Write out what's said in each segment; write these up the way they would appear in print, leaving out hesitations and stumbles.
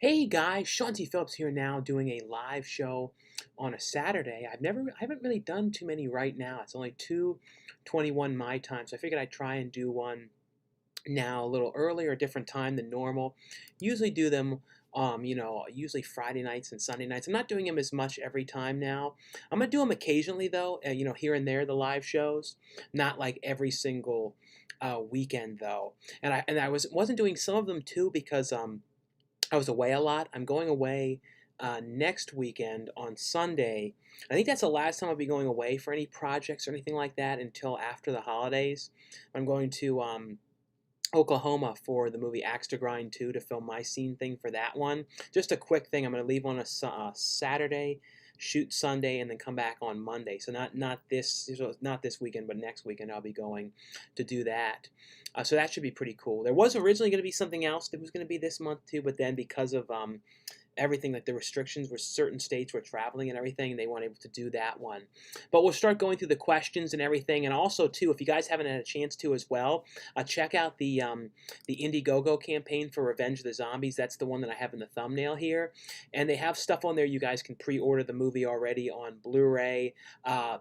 Hey guys, Sean T. Phillips here now doing a live show on a Saturday. I haven't really done too many right now. It's only 2:21 my time, so I figured I'd try and do one now a little earlier, a different time than normal. Usually do them, usually Friday nights and Sunday nights. I'm not doing them as much every time now. I'm gonna do them occasionally though, here and there, the live shows, not like every single weekend though. And I wasn't doing some of them too because I was away a lot. I'm going away next weekend on Sunday. I think that's the last time I'll be going away for any projects or anything like that until after the holidays. I'm going to Oklahoma for the movie Axe to Grind 2 to film my scene thing for that one. Just a quick thing. I'm going to leave on a Saturday, shoot Sunday, and then come back on Monday. So not this weekend, but next weekend I'll be going to do that. So that should be pretty cool. There was originally going to be something else that was going to be this month too, but then because of everything, like the restrictions where certain states were traveling and everything, they weren't able to do that one. But we'll start going through the questions and everything. And also too, if you guys haven't had a chance to as well, check out the Indiegogo campaign for Revenge of the Zombies. That's the one that I have in the thumbnail here. And they have stuff on there. You guys can pre-order the movie already on Blu-ray,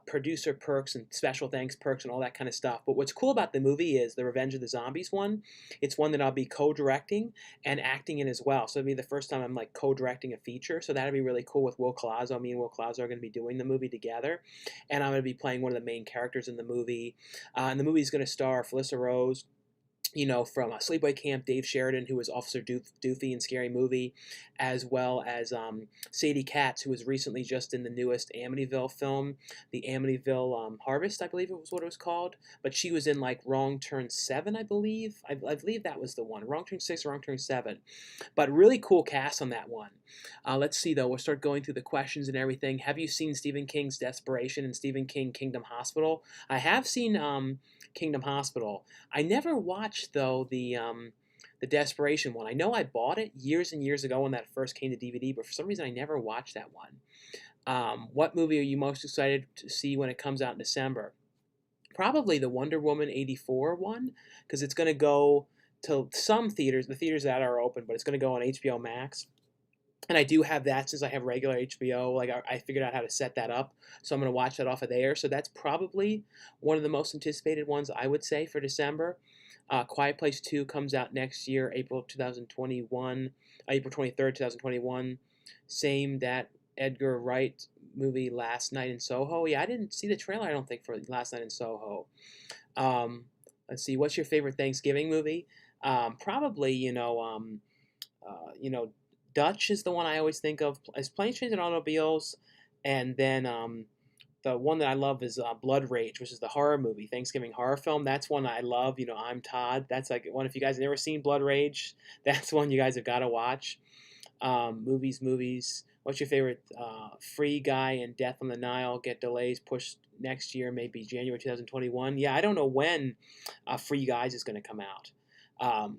producer perks and special thanks perks and all that kind of stuff. But what's cool about the movie is the Revenge of the Zombies one. It's one that I'll be co-directing and acting in as well. So it'll be the first time I'm like co-directing a feature. So that'll be really cool with Will Colazo. Me and Will Colazo are going to be doing the movie together. And I'm going to be playing one of the main characters in the movie. And the movie is going to star Felissa Rose, from Sleepaway Camp, Dave Sheridan, who was Officer Doofy in Scary Movie, as well as Sadie Katz, who was recently just in the newest Amityville film, the Amityville Harvest, I believe it was what it was called. But she was in like Wrong Turn 7, I believe. I believe that was the one. Wrong Turn 6 or Wrong Turn 7. But really cool cast on that one. Let's see, though. We'll start going through the questions and everything. Have you seen Stephen King's Desperation and Stephen King Kingdom Hospital? I have seen Kingdom Hospital. I never watched though the Desperation one. I know I bought it years and years ago when that first came to DVD, but for some reason I never watched that one. What movie are you most excited to see when it comes out in December? Probably the Wonder Woman 84 one, because it's going to go to some theaters, the theaters that are open, but it's going to go on HBO Max. And I do have that since I have regular HBO. Like I figured out how to set that up, so I'm going to watch that off of there. So that's probably one of the most anticipated ones I would say for December. Quiet Place 2 comes out next year, April 2021, April 23rd, 2021. Same that Edgar Wright movie Last Night in Soho. Yeah, I didn't see the trailer, I don't think, for Last Night in Soho. Um, let's see, what's your favorite Thanksgiving movie? Probably, Dutch is the one I always think of as Planes, Trains, and Automobiles, and then the one that I love is Blood Rage, which is the horror movie, Thanksgiving horror film. That's one I love. I'm Todd. That's like one. If you guys have never seen Blood Rage, that's one you guys have got to watch. Movies. What's your favorite? Free Guy and Death on the Nile get delays pushed next year, maybe January 2021. Yeah, I don't know when Free Guys is going to come out.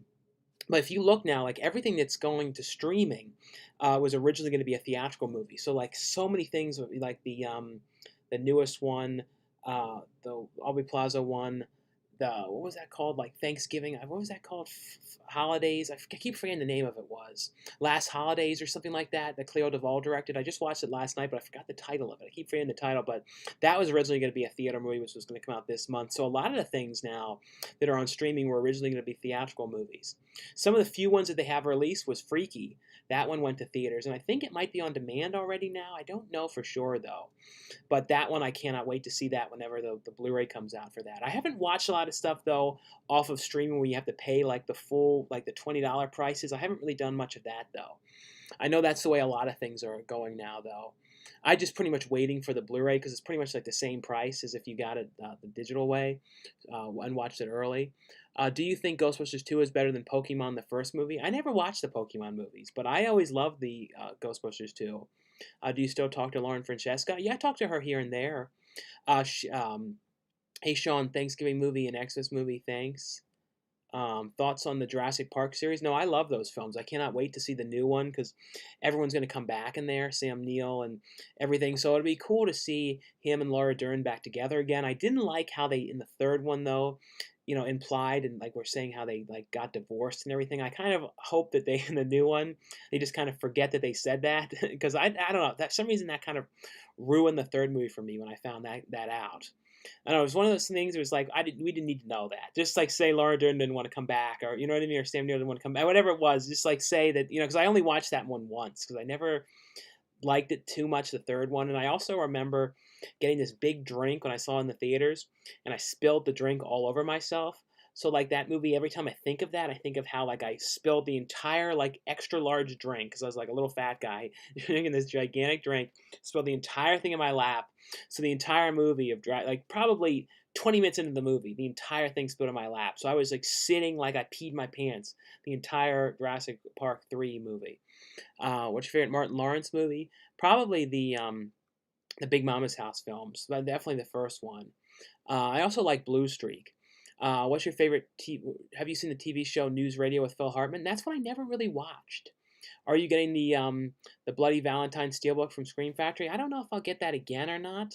But if you look now, like everything that's going to streaming was originally going to be a theatrical movie. So like so many things, like the newest one, the Aubrey Plaza one, the what was that called? Like Thanksgiving. What was that called? Holidays. I keep forgetting the name of it. Was Last Holidays or something like that? That Cleo Duvall directed. I just watched it last night, but I forgot the title of it. I keep forgetting the title, but that was originally going to be a theater movie, which was going to come out this month. So a lot of the things now that are on streaming were originally going to be theatrical movies. Some of the few ones that they have released was Freaky. That one went to theaters, and I think it might be on demand already now. I don't know for sure though. But that one, I cannot wait to see that whenever the Blu-ray comes out for that. I haven't watched a lot of stuff, though, off of streaming where you have to pay, like, the full, like, the $20 prices. I haven't really done much of that, though. I know that's the way a lot of things are going now, though. I just pretty much waiting for the Blu-ray because it's pretty much like the same price as if you got it the digital way and watched it early. Do you think Ghostbusters 2 is better than Pokemon the first movie? I never watched the Pokemon movies, but I always loved the Ghostbusters 2. Do you still talk to Lauren Francesca? Yeah, I talk to her here and there. Uh, sh- um, hey, Sean, Thanksgiving movie and Xmas movie, thanks. Thoughts on the Jurassic Park series? No, I love those films. I cannot wait to see the new one because everyone's going to come back in there, Sam Neill and everything. So it'd be cool to see him and Laura Dern back together again. I didn't like how they in the third one though, implied and like we're saying how they like got divorced and everything. I kind of hope that they in the new one they just kind of forget that they said that because I don't know that some reason that kind of ruined the third movie for me when I found that out. I don't know. It was one of those things. It was like we didn't need to know that. Just like say Laura Dern didn't want to come back, or you know what I mean, or Sam Neill didn't want to come back, whatever it was. Just like say that because I only watched that one once because I never liked it too much the third one, and I also remember getting this big drink when I saw it in the theaters, and I spilled the drink all over myself. So like that movie, every time I think of that, I think of how like I spilled the entire like extra large drink because I was like a little fat guy drinking this gigantic drink, spilled the entire thing in my lap. So the entire movie of like probably 20 minutes into the movie, the entire thing spilled in my lap. So I was like sitting like I peed my pants the entire Jurassic Park 3 movie. What's your favorite Martin Lawrence movie? Probably the Big Mama's House films, but definitely the first one. I also like Blue Streak. What's your favorite Have you seen the TV show News Radio with Phil Hartman? That's one I never really watched. Are you getting the Bloody Valentine Steelbook from Scream Factory? I don't know if I'll get that again or not.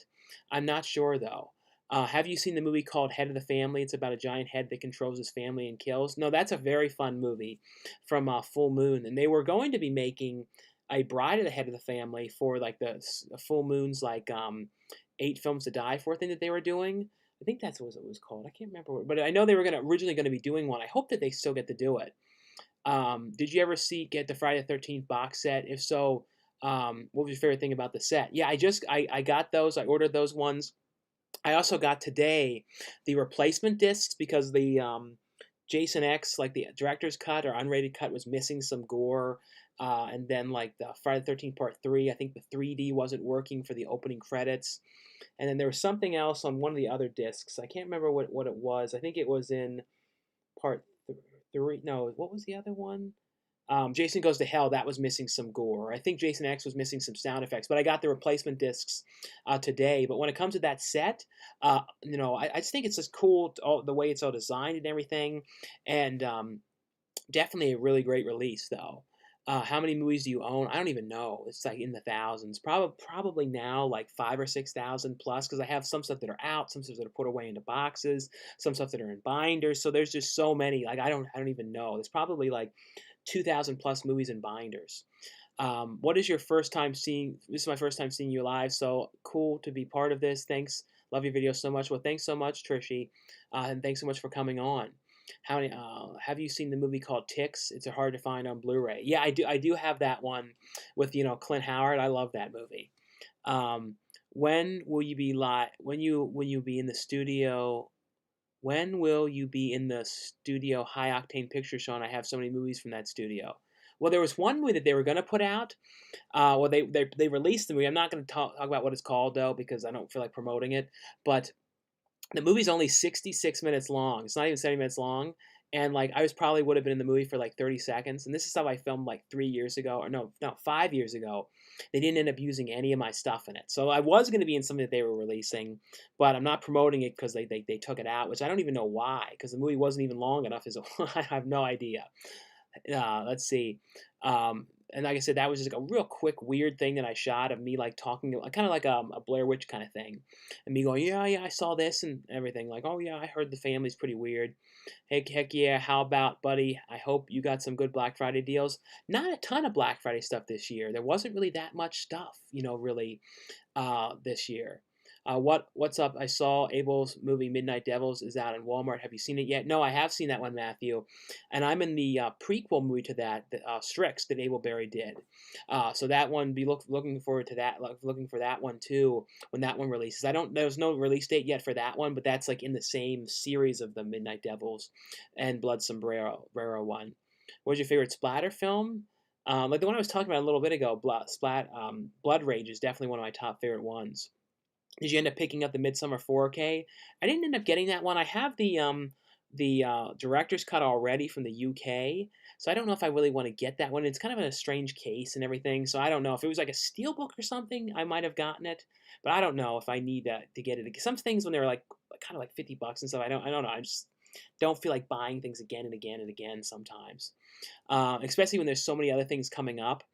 I'm not sure though. Have you seen the movie called Head of the Family? It's about a giant head that controls his family and kills. No, that's a very fun movie from Full Moon, and they were going to be making a Bride of the Head of the Family for like the Full Moon's like 8 Films to Die For thing that they were doing. I think that's what it was called. I can't remember, but I know they were originally going to be doing one. I hope that they still get to do it. Did you ever get the Friday the 13th box set? If so, what was your favorite thing about the set? Yeah, I got those. I ordered those ones. I also got today the replacement discs because the Jason X, like the director's cut or unrated cut, was missing some gore. And then like the Friday the 13th Part 3, I think the 3D wasn't working for the opening credits. And then there was something else on one of the other discs. I can't remember what it was. I think it was in Part 3. No, what was the other one? Jason Goes to Hell, that was missing some gore. I think Jason X was missing some sound effects, but I got the replacement discs today. But when it comes to that set, I just think it's just cool, the way it's all designed and everything. And definitely a really great release, though. How many movies do you own? I don't even know. It's like in the thousands. Probably now like 5 or 6,000 plus because I have some stuff that are out, some stuff that are put away into boxes, some stuff that are in binders. So there's just so many. Like I don't even know. There's probably like 2,000 plus movies in binders. What is your first time seeing? This is my first time seeing you live. So cool to be part of this. Thanks. Love your video so much. Well, thanks so much, Trishy, and thanks so much for coming on. How many? Have you seen the movie called Ticks? It's hard to find on Blu-ray. Yeah, I do. I do have that one with Clint Howard. I love that movie. When will you be live? When you be in the studio? When will you be in the studio High Octane Picture Show? And I have so many movies from that studio. Well, there was one movie that they were going to put out. Well, they released the movie. I'm not going to talk about what it's called though because I don't feel like promoting it. But the movie's only 66 minutes long. It's not even 70 minutes long. And like I would have been in the movie for like 30 seconds. And this is stuff I filmed like 3 years ago, or no, 5 years ago. They didn't end up using any of my stuff in it. So I was going to be in something that they were releasing, but I'm not promoting it because they took it out, which I don't even know why, because the movie wasn't even long enough. I have no idea. Let's see. And like I said, that was just like a real quick, weird thing that I shot of me like talking, kind of like a Blair Witch kind of thing, and me going, yeah, I saw this and everything. Like, oh yeah, I heard the family's pretty weird. Heck yeah, how about, buddy? I hope you got some good Black Friday deals. Not a ton of Black Friday stuff this year. There wasn't really that much stuff, really, this year. What's up? I saw Abel's movie Midnight Devils is out in Walmart. Have you seen it yet? No, I have seen that one, Matthew, and I'm in the prequel movie to that, Strix, that Abel Berry did. So that one, looking forward to that. Looking for that one too when that one releases. There's no release date yet for that one, but that's like in the same series of the Midnight Devils and Blood Sombrero one. What was your favorite splatter film? Like the one I was talking about a little bit ago, Blood Rage is definitely one of my top favorite ones. Did you end up picking up the Midsummer 4K? I didn't end up getting that one. I have the director's cut already from the UK, so I don't know if I really want to get that one. It's kind of in a strange case and everything, so I don't know. If it was like a steelbook or something, I might have gotten it, but I don't know if I need to get it. Because some things when they're like kind of like $50 and stuff, I don't know. don't feel like buying things again and again and again sometimes, especially when there's so many other things coming up.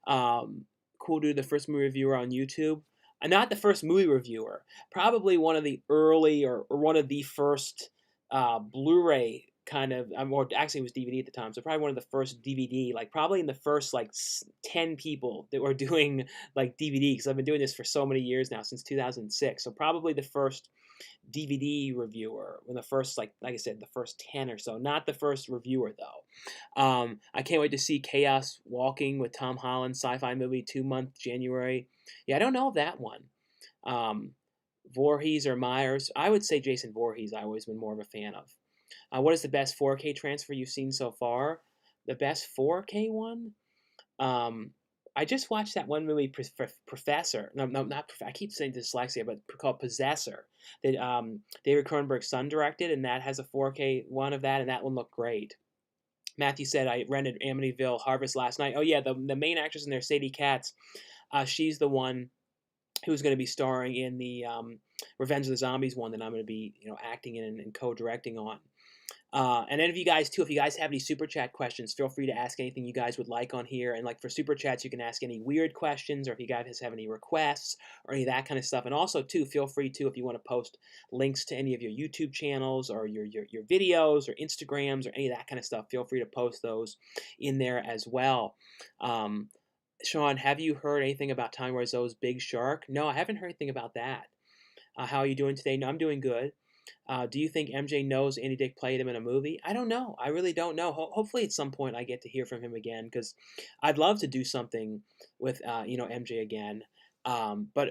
Cool Dude, the first movie reviewer on YouTube. Not the first movie reviewer, probably one of the early or one of the first Blu-ray kind of, or actually it was DVD at the time, so probably one of the first DVD, like probably in the first like 10 people that were doing like DVD, because I've been doing this for so many years now, since 2006, so probably the first DVD reviewer, when the first, like I said, the first 10 or so, not the first reviewer though. I can't wait to see Chaos Walking with Tom Holland, sci-fi movie, 2-month January. Yeah, I don't know that one. Um, Voorhees or Myers. I would say Jason Voorhees. I've always been more of a fan of. What is the best 4K transfer you've seen so far? The best 4K one? Um, I just watched that one movie, Professor. No, no, not. I keep saying dyslexia, but called Possessor. That David Cronenberg's son directed, and that has a 4K one of that, and that one looked great. Matthew said I rented Amityville Harvest last night. Oh yeah, the main actress in there, Sadie Katz. She's the one who's going to be starring in the Revenge of the Zombies one that I'm going to be, acting in and co-directing on. And then if you guys have any super chat questions, feel free to ask anything you guys would like on here. And like for super chats, you can ask any weird questions, or if you guys have any requests or any of that kind of stuff. And also too, feel free to, if you want to post links to any of your YouTube channels or your videos or Instagrams or any of that kind of stuff, feel free to post those in there as well. Sean, have you heard anything about Tommy Wiseau's Big Shark? No, I haven't heard anything about that. How are you doing today? No, I'm doing good. Do you think MJ knows Andy Dick played him in a movie? I don't know. I really don't know. Hopefully, at some point, I get to hear from him again, because I'd love to do something with MJ again. But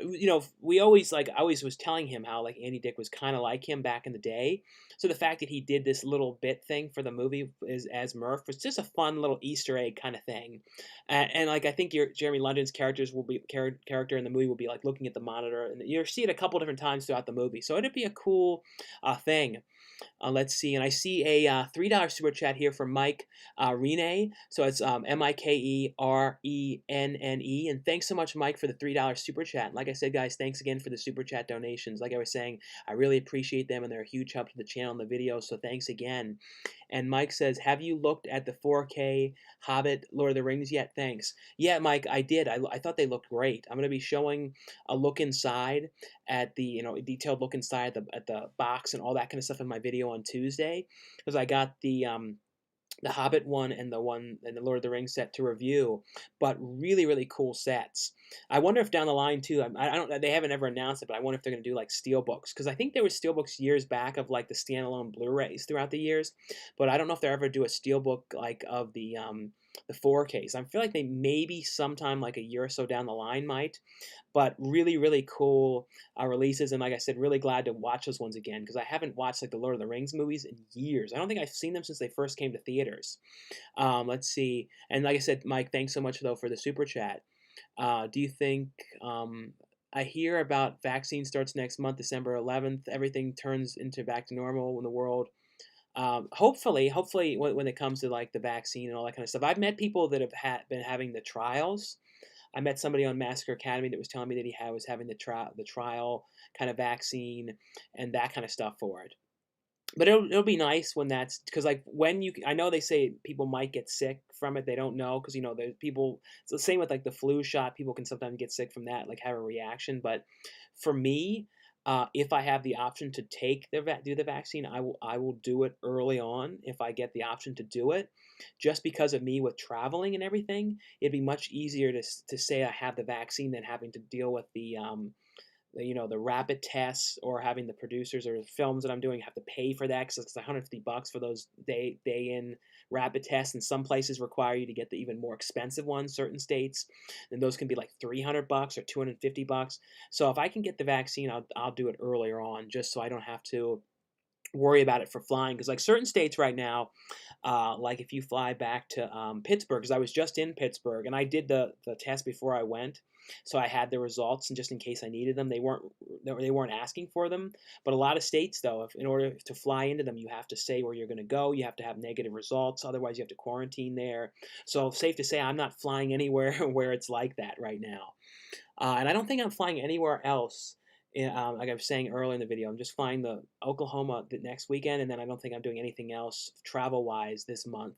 we always, I always was telling him how like Andy Dick was kind of like him back in the day. So the fact that he did this little bit thing for the movie is as Murph was just a fun little Easter egg kind of thing. And like I think Jeremy London's character in the movie will be like looking at the monitor, and you'll see it a couple different times throughout the movie. So it'd be a cool thing. Let's see, and I see a $3 super chat here from Mike Rene. So it's Mikerenne, and thanks so much, Mike, for the $3 super chat. And like I said, guys, thanks again for the super chat donations. Like I was saying, I really appreciate them, and they're a huge help to the channel and the video. So thanks again. And Mike says, have you looked at the 4K Hobbit Lord of the Rings yet? Thanks. Yeah, Mike, I did. I thought they looked great. I'm going to be showing a look inside at the, a detailed look inside at the box and all that kind of stuff in my video on Tuesday, because I got the Hobbit one and the Lord of the Rings set to review, but really, really cool sets. I wonder if down the line too, I don't, they haven't ever announced it, but I wonder if they're going to do like steelbooks, because I think there were steelbooks years back of like the standalone Blu-rays throughout the years, but I don't know if they'll ever do a steelbook like of the 4Ks. I feel like they maybe sometime like a year or so down the line might, but really, really cool releases. And like I said, really glad to watch those ones again, because I haven't watched like the Lord of the Rings movies in years. I don't think I've seen them since they first came to theaters. Let's see. And like I said, Mike, thanks so much though for the super chat. Do you think I hear about vaccine starts next month, December 11th. Everything turns into back to normal in the world. Hopefully, when it comes to like the vaccine and all that kind of stuff. I've met people that have been having the trials. I met somebody on Massacre Academy that was telling me that he was having the trial kind of vaccine and that kind of stuff for it. But it'll be nice when that's, because like when I know they say people might get sick from it. They don't know, because there's people. It's the same with like the flu shot. People can sometimes get sick from that, like have a reaction. But for me, if I have the option to do the vaccine, I will do it early on if I get the option to do it. Just because of me with traveling and everything, it'd be much easier to say I have the vaccine than having to deal with the rapid tests, or having the producers or the films that I'm doing have to pay for that, because it's $150 for those day in rapid tests, and some places require you to get the even more expensive ones, certain states, and those can be like $300 or $250. So if I can get the vaccine, I'll do it earlier on, just so I don't have to worry about it for flying, because like certain states right now, like if you fly back to Pittsburgh, because I was just in Pittsburgh and I did the test before I went, so I had the results, and just in case I needed them, they weren't asking for them. But a lot of states though, in order to fly into them, you have to say where you're going to go, you have to have negative results, otherwise you have to quarantine there. So safe to say I'm not flying anywhere where it's like that right now, and I don't think I'm flying anywhere else Like I was saying earlier in the video, I'm just flying to Oklahoma the next weekend, and then I don't think I'm doing anything else travel wise this month.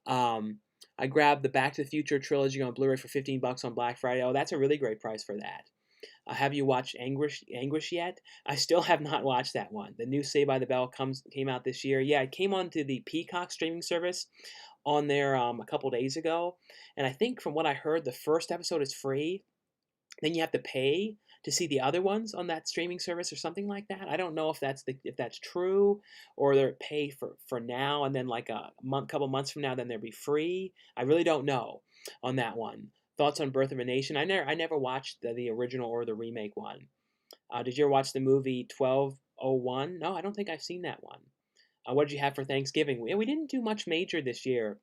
Um, I grabbed the Back to the Future trilogy on Blu-ray for 15 bucks on Black Friday. Oh, that's a really great price for that. Have you watched Anguish yet? I still have not watched that one. The new Saved by the Bell came out this year. Yeah, it came onto the Peacock streaming service on there a couple days ago, and I think from what I heard, the first episode is free. Then you have to pay to see the other ones on that streaming service or something like that. I don't know if that's true, or they're pay for now and then like a couple months from now then they'll be free. I really don't know on that one. Thoughts on Birth of a Nation? I never watched the original or the remake one. Did you ever watch the movie 1201? No, I don't think I've seen that one. What did you have for Thanksgiving? We didn't do much major this year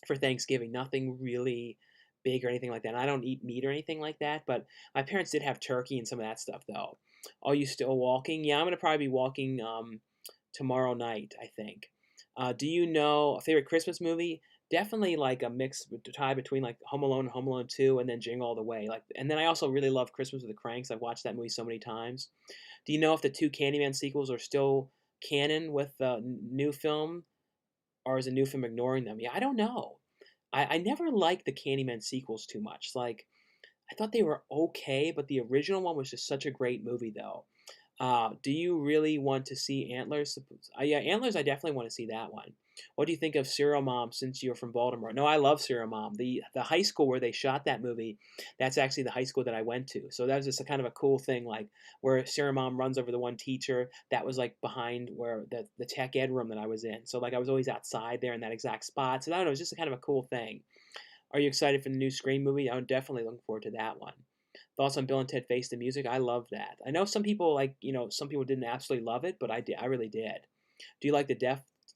for Thanksgiving. Nothing really big or anything like that. And I don't eat meat or anything like that, but my parents did have turkey and some of that stuff though. Are you still walking? Yeah, I'm gonna probably be walking tomorrow night, I think. Do you know a favorite Christmas movie? Definitely like a mix tie between like Home Alone and Home Alone 2 and then Jingle All the Way. Like, and then I also really love Christmas with the Cranks. I've watched that movie so many times. Do you know if the two Candyman sequels are still canon with the new film, or is the new film ignoring them? Yeah, I don't know. I never liked the Candyman sequels too much. Like, I thought they were okay, but the original one was just such a great movie, though. Do you really want to see Antlers? Yeah, Antlers, I definitely want to see that one. What do you think of Serial Mom since you're from Baltimore? No, I love Serial Mom. The high school where they shot that movie, that's actually the high school that I went to. So that was just a kind of a cool thing, like where Serial Mom runs over the one teacher. That was like behind where the tech ed room that I was in. So like I was always outside there in that exact spot. So I don't know, it was just a kind of a cool thing. Are you excited for the new Scream movie? I'm definitely looking forward to that one. Thoughts on Bill and Ted Face the Music? I love that. I know some people some people didn't absolutely love it, but I did. I really did. Do you like the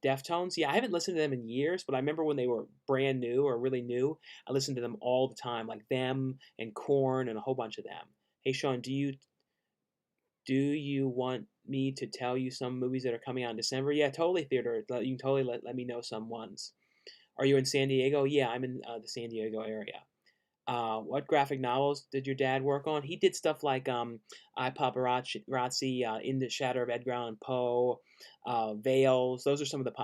Deftones? Yeah, I haven't listened to them in years, but I remember when they were brand new or really new, I listened to them all the time, like them and Korn and a whole bunch of them. Hey Sean, do you want me to tell you some movies that are coming out in December? Yeah, totally, Theodore. You can totally let me know some ones. Are you in San Diego? Yeah, I'm in the San Diego area. What graphic novels did your dad work on? He did stuff like I Paparazzi, In the Shadow of Edgar Allan Poe, Veils. Those are some of the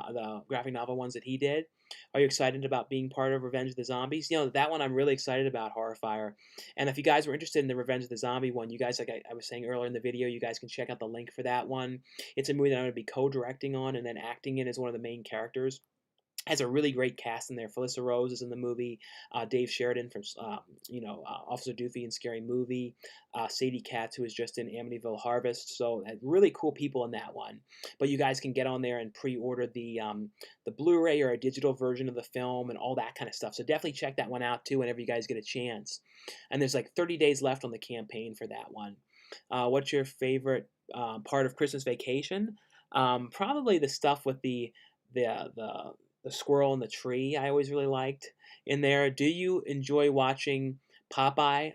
graphic novel ones that he did. Are you excited about being part of Revenge of the Zombies? You know, that one I'm really excited about, Horrifier. And if you guys were interested in the Revenge of the Zombie one, you guys, like I was saying earlier in the video, you guys can check out the link for that one. It's a movie that I'm going to be co-directing on and then acting in as one of the main characters. Has a really great cast in there. Felissa Rose is in the movie. Dave Sheridan from Officer Doofy in Scary Movie. Sadie Katz, who is just in Amityville Harvest. So really cool people in that one. But you guys can get on there and pre-order the Blu-ray or a digital version of the film and all that kind of stuff. So definitely check that one out too whenever you guys get a chance. And there's like 30 days left on the campaign for that one. What's your favorite part of Christmas Vacation? Probably the stuff with the the squirrel in the tree. I always really liked in there. Do you enjoy watching Popeye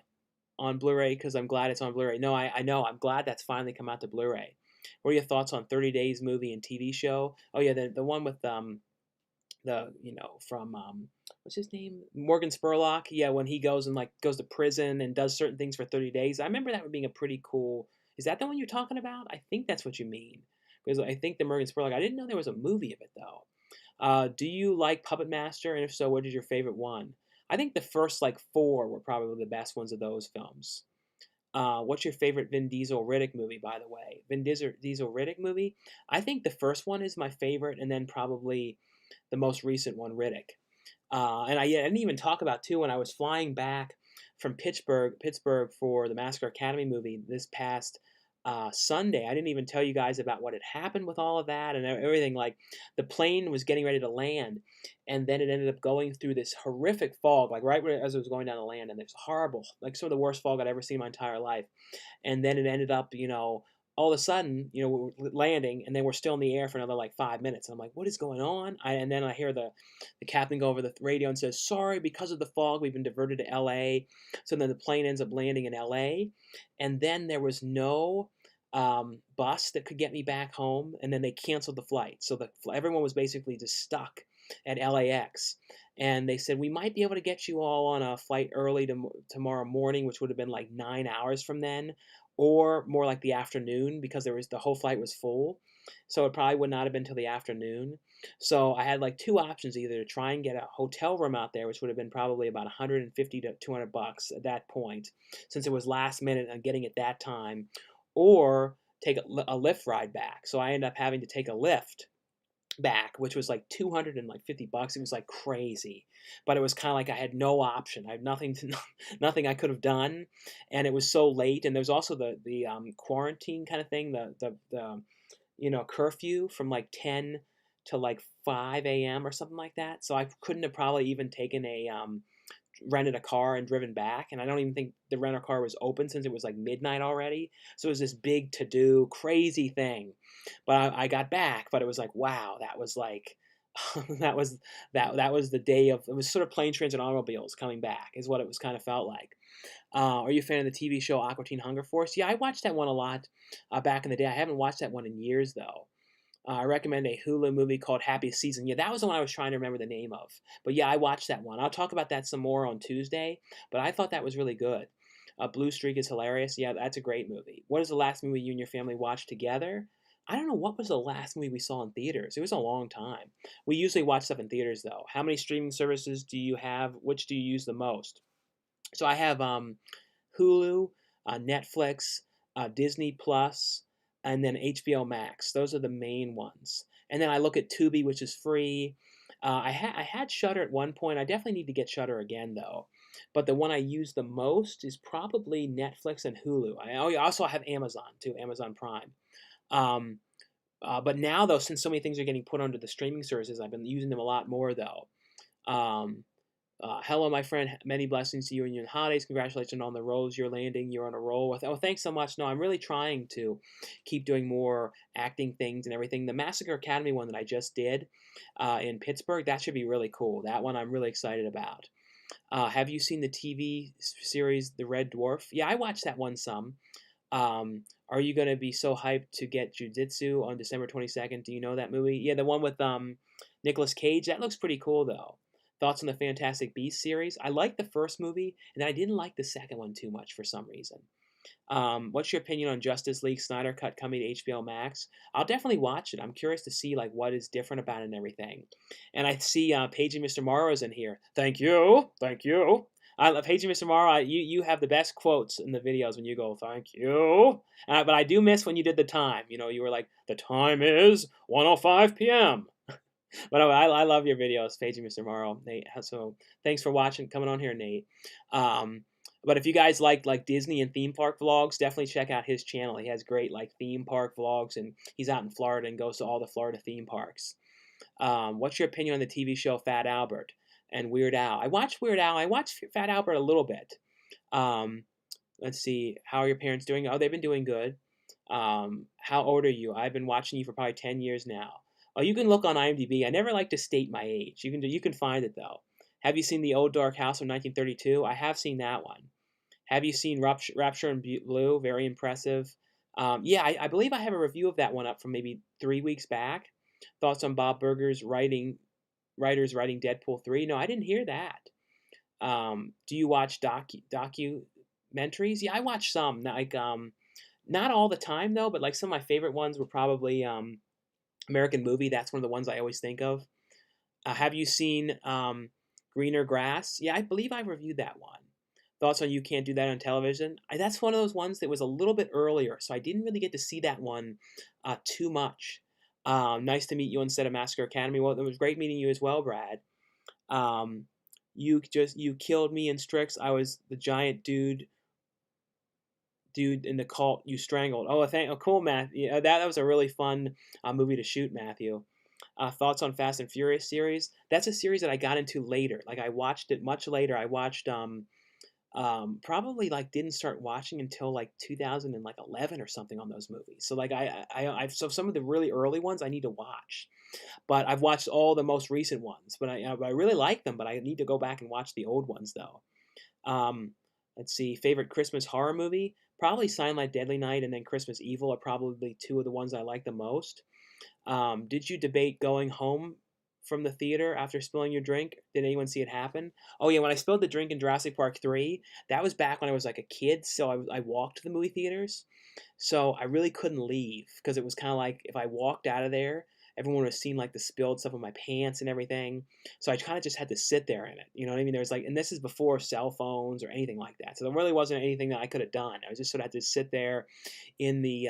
on Blu-ray? Because I'm glad it's on Blu-ray. No, I know. I'm glad that's finally come out to Blu-ray. What are your thoughts on 30 Days movie and TV show? Oh yeah, the one with the from what's his name, Morgan Spurlock. Yeah, when he goes and like goes to prison and does certain things for 30 days. I remember that being a pretty cool. Is that the one you're talking about? I think that's what you mean. Because I think the Morgan Spurlock. I didn't know there was a movie of it though. Do you like Puppet Master? And if so, what is your favorite one? I think the first like four were probably the best ones of those films. What's your favorite Vin Diesel Riddick movie, by the way? Diesel Riddick movie? I think the first one is my favorite, and then probably the most recent one, Riddick. And I didn't even talk about too when I was flying back from Pittsburgh for the Massacre Academy movie this past Sunday. I didn't even tell you guys about what had happened with all of that and everything. Like the plane was getting ready to land, and then it ended up going through this horrific fog, like right as it was going down to land, and it was horrible, like some of the worst fog I'd ever seen in my entire life. And then it ended up, all of a sudden, we're landing, and then we're still in the air for another like 5 minutes. And I'm like, what is going on? And then I hear the captain go over the radio and says, sorry, because of the fog, we've been diverted to LA. So then the plane ends up landing in LA. And then there was no bus that could get me back home. And then they canceled the flight. So everyone was basically just stuck at LAX. And they said, we might be able to get you all on a flight early tomorrow morning, which would have been like 9 hours from then, or more like the afternoon because the whole flight was full. So it probably would not have been till the afternoon. So I had like two options, either to try and get a hotel room out there, which would have been probably about 150 to 200 bucks at that point, since it was last minute and getting it that time, or take a Lyft ride back. So I ended up having to take a Lyft back, which was like 250 bucks. It was like crazy, but it was kind of like I had no option. I had nothing to nothing I could have done, and it was so late. And there's also the quarantine kind of thing, the curfew from like 10 to like 5 a.m. or something like that. So I couldn't have probably even taken rented a car and driven back, and I don't even think the rental car was open since it was like midnight already. So it was this big to do crazy thing, but I got back. But it was like, wow, that was like that was the day of, it was sort of plane, trains, and automobiles coming back is what it was kind of felt like. Are you a fan of the TV show Aqua Teen Hunger Force? Yeah, I watched that one a lot back in the day. I haven't watched that one in years though. I recommend a Hulu movie called Happy Season. Yeah, that was the one I was trying to remember the name of. But yeah, I watched that one. I'll talk about that some more on Tuesday, but I thought that was really good. Blue Streak is hilarious. Yeah, that's a great movie. What is the last movie you and your family watched together? I don't know what was the last movie we saw in theaters. It was a long time. We usually watch stuff in theaters though. How many streaming services do you have? Which do you use the most? So I have Hulu, Netflix, Disney Plus, and then HBO Max. Those are the main ones. And then I look at Tubi, which is free. I had Shutter at one point. I definitely need to get Shutter again though. But the one I use the most is probably Netflix and Hulu. I also have Amazon too, Amazon Prime. Um, but now though, since so many things are getting put onto the streaming services, I've been using them a lot more though. Um, Hello, my friend. Many blessings to you and your holidays. Congratulations on the roles you're landing. You're on a roll with. Oh, thanks so much. No, I'm really trying to keep doing more acting things and everything. The Massacre Academy one that I just did in Pittsburgh, that should be really cool. That one I'm really excited about. Have you seen the TV series The Red Dwarf? Yeah, I watched that one some. Are you going to be so hyped to get Jiu-Jitsu on December 22nd? Do you know that movie? Yeah, the one with Nicolas Cage. That looks pretty cool though. Thoughts on the Fantastic Beasts series? I liked the first movie, and I didn't like the second one too much for some reason. What's your opinion on Justice League Snyder Cut coming to HBO Max? I'll definitely watch it. I'm curious to see like what is different about it and everything. And I see Paige and Mr. Morrow is in here. Thank you, thank you. I love Paige and Mr. Morrow. You have the best quotes in the videos when you go thank you. But I do miss when you did the time. You were like, the time is 1:05 p.m. But I love your videos, Paige and Mr. Morrow, Nate. So thanks for watching, coming on here, Nate. But if you guys like Disney and theme park vlogs, definitely check out his channel. He has great like theme park vlogs, and he's out in Florida and goes to all the Florida theme parks. What's your opinion on the TV show Fat Albert and Weird Al? I watched Weird Al. I watched Fat Albert a little bit. Let's see. How are your parents doing? Oh, they've been doing good. How old are you? I've been watching you for probably 10 years now. Oh, you can look on IMDb. I never like to state my age. You can find it though. Have you seen The Old Dark House from 1932? I have seen that one. Have you seen Rapture in Blue? Very impressive. Yeah, I believe I have a review of that one up from maybe 3 weeks back. Thoughts on Bob Burger's writers writing Deadpool 3? No, I didn't hear that. Do you watch documentaries? Yeah, I watch some. Not all the time though, but like some of my favorite ones were probably American Movie. That's one of the ones I always think of. Have you seen Greener Grass? Yeah, I believe I reviewed that one. Thoughts on You Can't Do That on Television? That's one of those ones that was a little bit earlier, so I didn't really get to see that one too much. Nice to meet you instead of Massacre Academy. Well, it was great meeting you as well, Brad. You killed me in Strix. I was the giant dude in the cult you strangled. Oh, cool, Matthew. Yeah, that was a really fun movie to shoot, Matthew. Thoughts on Fast and Furious series? That's a series that I got into later. Like I watched it much later. I watched probably like didn't start watching until like 2011 or something on those movies. So like so some of the really early ones I need to watch, but I've watched all the most recent ones. But I really like them. But I need to go back and watch the old ones though. Let's see, favorite Christmas horror movie? Probably Silent Night, Deadly Night, and then Christmas Evil are probably two of the ones I like the most. Did you debate going home from the theater after spilling your drink? Did anyone see it happen? Oh yeah, when I spilled the drink in Jurassic Park 3, that was back when I was like a kid, so I walked to the movie theaters. So I really couldn't leave because it was kind of like if I walked out of there, everyone would have seen like the spilled stuff on my pants and everything. So I kind of just had to sit there in it. You know what I mean? There was like, and this is before cell phones or anything like that. So there really wasn't anything that I could have done. I was just sort of had to sit there in the,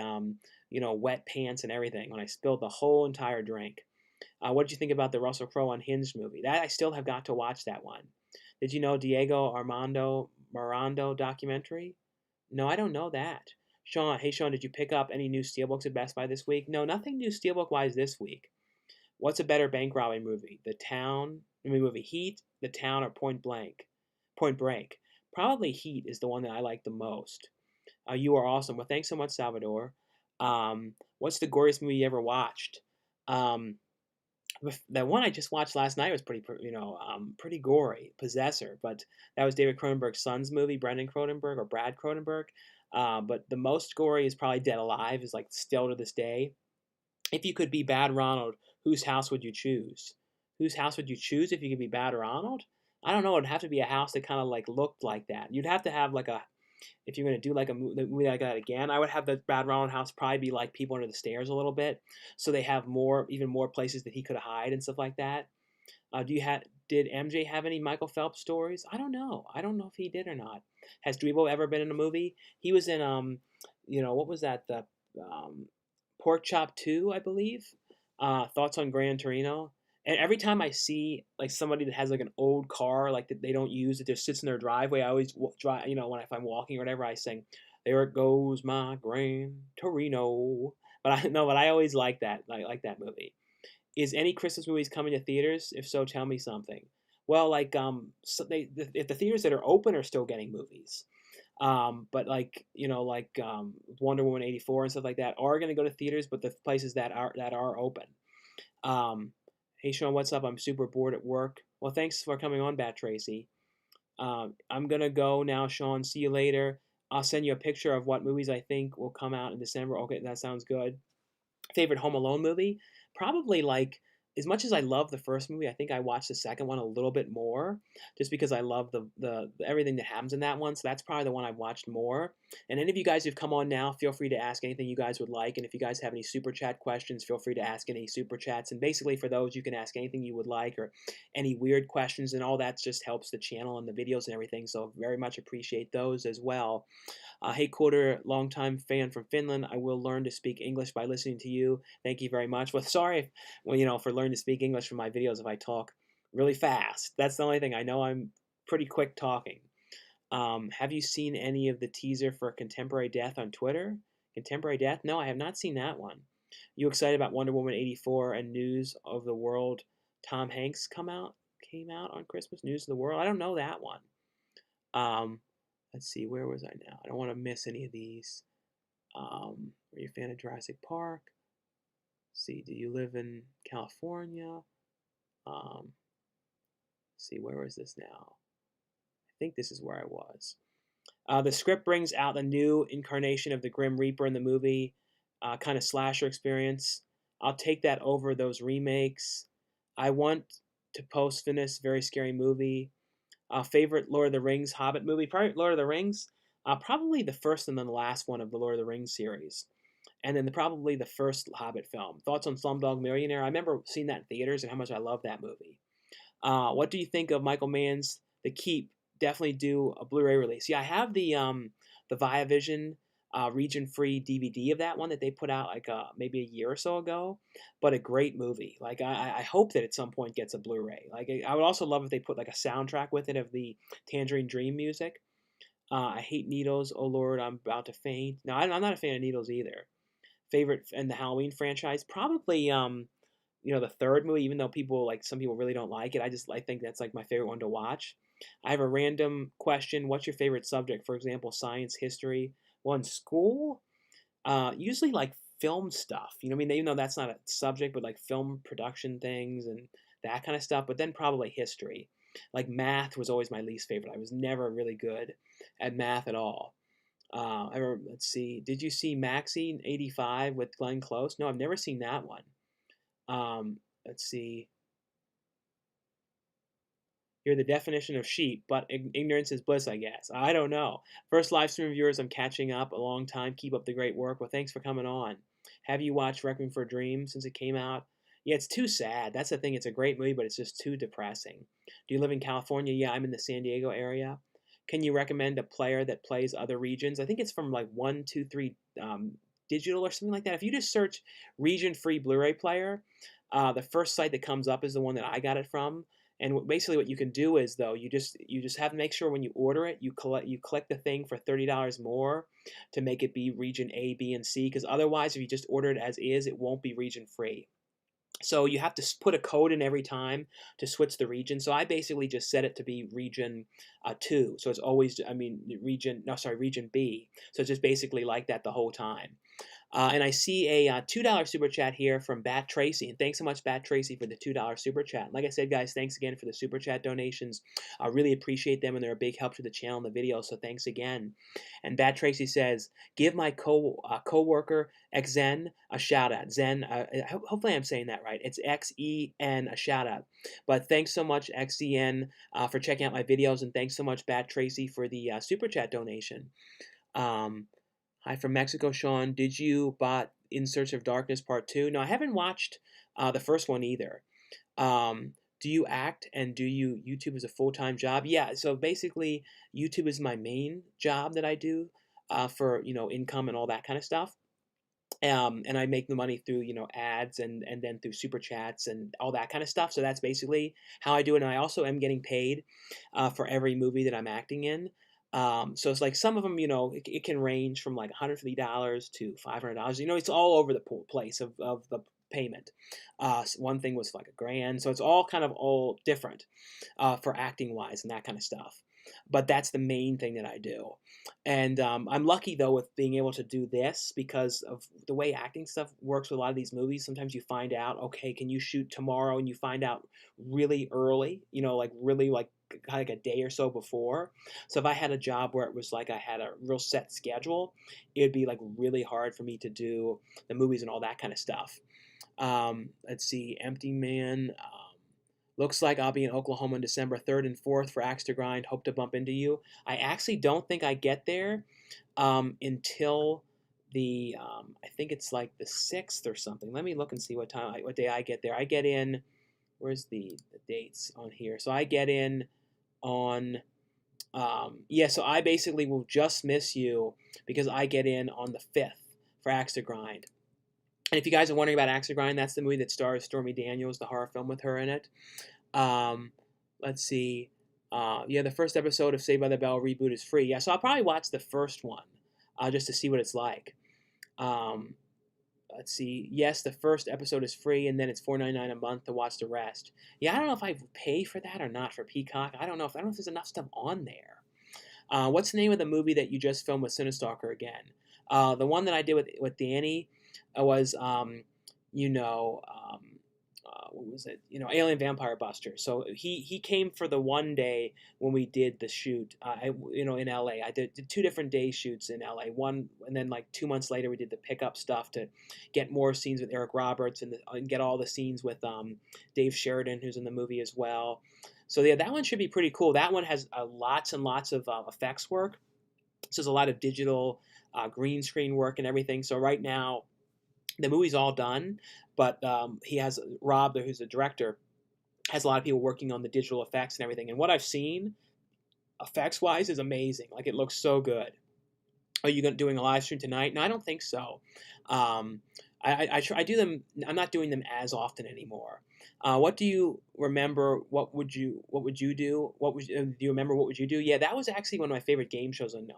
wet pants and everything when I spilled the whole entire drink. What did you think about the Russell Crowe Unhinged movie? That I still have got to watch that one. Did you know Diego Armando Miranda documentary? No, I don't know that. Sean, hey Sean, did you pick up any new steelbooks at Best Buy this week? No, nothing new steelbook wise this week. What's a better bank robbing movie? Movie Heat, The Town, or Point Break. Probably Heat is the one that I like the most. You are awesome. Well, thanks so much, Salvador. What's the goriest movie you ever watched? Um, the one I just watched last night was pretty gory, Possessor. But that was David Cronenberg's son's movie, Brendan Cronenberg or Brad Cronenberg. But the most gory is probably Dead Alive, is like still to this day. If you could be Bad Ronald, whose house would you choose? Whose house would you choose if you could be Bad Ronald? I don't know. It'd have to be a house that kind of like looked like that. You'd have to have like a if you're going to do like a movie like that again, I would have the Bad Ronald house probably be like people under the stairs a little bit, so they have even more places that he could hide and stuff like that. Did MJ have any Michael Phelps stories? I don't know. I don't know if he did or not. Has Drebo ever been in a movie? He was in what was that? The Pork Chop 2, I believe. Thoughts on Gran Torino? And every time I see like somebody that has like an old car like that they don't use, that just sits in their driveway, I always drive. If I'm walking or whatever, I sing, "There it goes my Gran Torino." But I no, but I always like that. I like that movie. Is any Christmas movies coming to theaters? If so, tell me something. Well, like if the theaters that are open are still getting movies. But Wonder Woman 84 and stuff like that are going to go to theaters, but the places that are open. Um, hey Sean, what's up? I'm super bored at work. Well, thanks for coming on, Bat Tracy. I'm gonna go now, Sean. See you later. I'll send you a picture of what movies I think will come out in December. Okay, that sounds good. Favorite Home Alone movie? Probably like as much as I love the first movie, I think I watched the second one a little bit more, just because I love the everything that happens in that one. So that's probably the one I've watched more. And any of you guys who've come on now, feel free to ask anything you guys would like. And if you guys have any super chat questions, feel free to ask any super chats. And basically for those, you can ask anything you would like or any weird questions, and all that just helps the channel and the videos and everything. So very much appreciate those as well. Hey, Quarter, longtime fan from Finland. I will learn to speak English by listening to you. Thank you very much. Well, sorry, for learning to speak English from my videos if I talk really fast. That's the only thing. I know I'm pretty quick talking. Have you seen any of the teaser for Contemporary Death on Twitter? Contemporary Death? No, I have not seen that one. You excited about Wonder Woman 84 and News of the World? Tom Hanks came out on Christmas. News of the World. I don't know that one. Let's see, where was I now? I don't want to miss any of these. Are you a fan of Jurassic Park? Let's see, do you live in California? Let's see, where was this now? I think this is where I was. The script brings out the new incarnation of the Grim Reaper in the movie, kind of slasher experience. I'll take that over those remakes. I want to post Finis, very scary movie. Favorite Lord of the Rings Hobbit movie? Probably Lord of the Rings. Probably the first and then the last one of the Lord of the Rings series. And then probably the first Hobbit film. Thoughts on Slumdog Millionaire? I remember seeing that in theaters and how much I love that movie. What do you think of Michael Mann's The Keep? Definitely do a Blu-ray release. Yeah, I have the Viavision region-free DVD of that one that they put out like maybe a year or so ago. But a great movie. Like I hope that at some point gets a Blu-ray. Like I would also love if they put like a soundtrack with it of the Tangerine Dream music. I hate needles. Oh Lord, I'm about to faint. No, I'm not a fan of needles either. Favorite in the Halloween franchise? Probably the third movie, even though some people really don't like it. I think that's like my favorite one to watch. I have a random question. What's your favorite subject? For example, science, history. Well, in school, usually like film stuff. You know what I mean? Even though that's not a subject, but like film production things and that kind of stuff. But then probably history. Like math was always my least favorite. I was never really good at math at all. Let's see. Did you see Maxie '85 with Glenn Close? No, I've never seen that one. Let's see. You're the definition of sheep, but ignorance is bliss, I guess. I don't know. First live stream viewers, I'm catching up a long time. Keep up the great work. Well, thanks for coming on. Have you watched Requiem for a Dream since it came out? Yeah, it's too sad. That's the thing. It's a great movie, but it's just too depressing. Do you live in California? Yeah, I'm in the San Diego area. Can you recommend a player that plays other regions? I think it's from like 123 digital or something like that. If you just search region free Blu-ray player, the first site that comes up is the one that I got it from. And basically, what you can do is though you just have to make sure when you order it, you click the thing for $30 more to make it be region A, B, and C. Because otherwise, if you just order it as is, it won't be region free. So you have to put a code in every time to switch the region. So I basically just set it to be region 2. So it's always, region B. So it's just basically like that the whole time. And I see a $2 super chat here from Bat Tracy. And thanks so much, Bat Tracy, for the $2 super chat. Like I said, guys, thanks again for the super chat donations. I really appreciate them, and they're a big help to the channel and the video, so thanks again. And Bat Tracy says, give my co-worker Xen a shout out. Zen, hopefully I'm saying that right. It's XEN, a shout out. But thanks so much, XEN, for checking out my videos, and thanks so much, Bat Tracy, for the super chat donation. Hi from Mexico, Sean. Did you bought In Search of Darkness Part 2? No, I haven't watched the first one either. Do you act and do you YouTube as a full-time job? Yeah, so basically YouTube is my main job that I do for, income and all that kind of stuff. And I make the money through, ads and then through super chats and all that kind of stuff. So that's basically how I do it. And I also am getting paid for every movie that I'm acting in. So it's like some of them, it can range from like $150 to $500. It's all over the place of the payment. One thing was like $1,000. So it's all kind of all different for acting wise and that kind of stuff. But that's the main thing that I do. And I'm lucky, though, with being able to do this because of the way acting stuff works with a lot of these movies. Sometimes you find out, okay, can you shoot tomorrow? And you find out really early, really like a day or so before. So if I had a job where it was like I had a real set schedule, it would be like really hard for me to do the movies and all that kind of stuff. Let's see, Empty Man. Looks like I'll be in Oklahoma on December 3rd and 4th for Axe to Grind. Hope to bump into you. I actually don't think I get there until the, I think it's like the 6th or something. Let me look and see what day I get there. I get in, where's the dates on here? So I get in on, so I basically will just miss you because I get in on the 5th for Axe to Grind. And if you guys are wondering about Axe to Grind, that's the movie that stars Stormy Daniels, the horror film with her in it. Let's see. The first episode of Saved by the Bell reboot is free. Yeah, so I'll probably watch the first one just to see what it's like. Let's see. Yes, the first episode is free, and then it's $4.99 a month to watch the rest. Yeah, I don't know if I pay for that or not for Peacock. I don't know if there's enough stuff on there. What's the name of the movie that you just filmed with Cinestalker again? The one that I did with Danny was, what was it? Alien Vampire Buster. So he came for the one day when we did the shoot, in LA. I did 2 different day shoots in LA. One, and then like 2 months later, we did the pickup stuff to get more scenes with Eric Roberts and get all the scenes with Dave Sheridan, who's in the movie as well. So yeah, that one should be pretty cool. That one has lots and lots of effects work. So there's a lot of digital green screen work and everything. So right now, the movie's all done, but he has Rob, who's the director, has a lot of people working on the digital effects and everything. And what I've seen, effects-wise, is amazing. Like, it looks so good. Are you doing a live stream tonight? No, I don't think so. I do them. I'm not doing them as often anymore. What do you remember? What would you do? Do you remember What Would You Do? Yeah, that was actually one of my favorite game shows on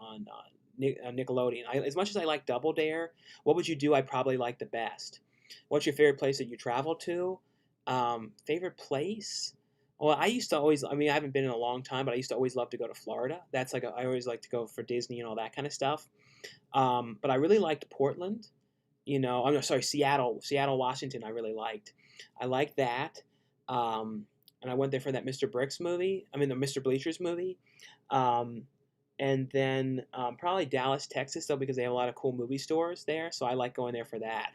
Nickelodeon. As much as I like Double Dare, What Would You Do? I probably like the best. What's your favorite place that you travel to? Favorite place? Well, I used to always, I haven't been in a long time, but I used to always love to go to Florida. That's like, I always like to go for Disney and all that kind of stuff. But I really liked Portland. I'm sorry, Seattle, Washington, I really liked. I liked that. And I went there for that Mr. Bleachers movie. And then probably Dallas, Texas, though, because they have a lot of cool movie stores there. So I like going there for that.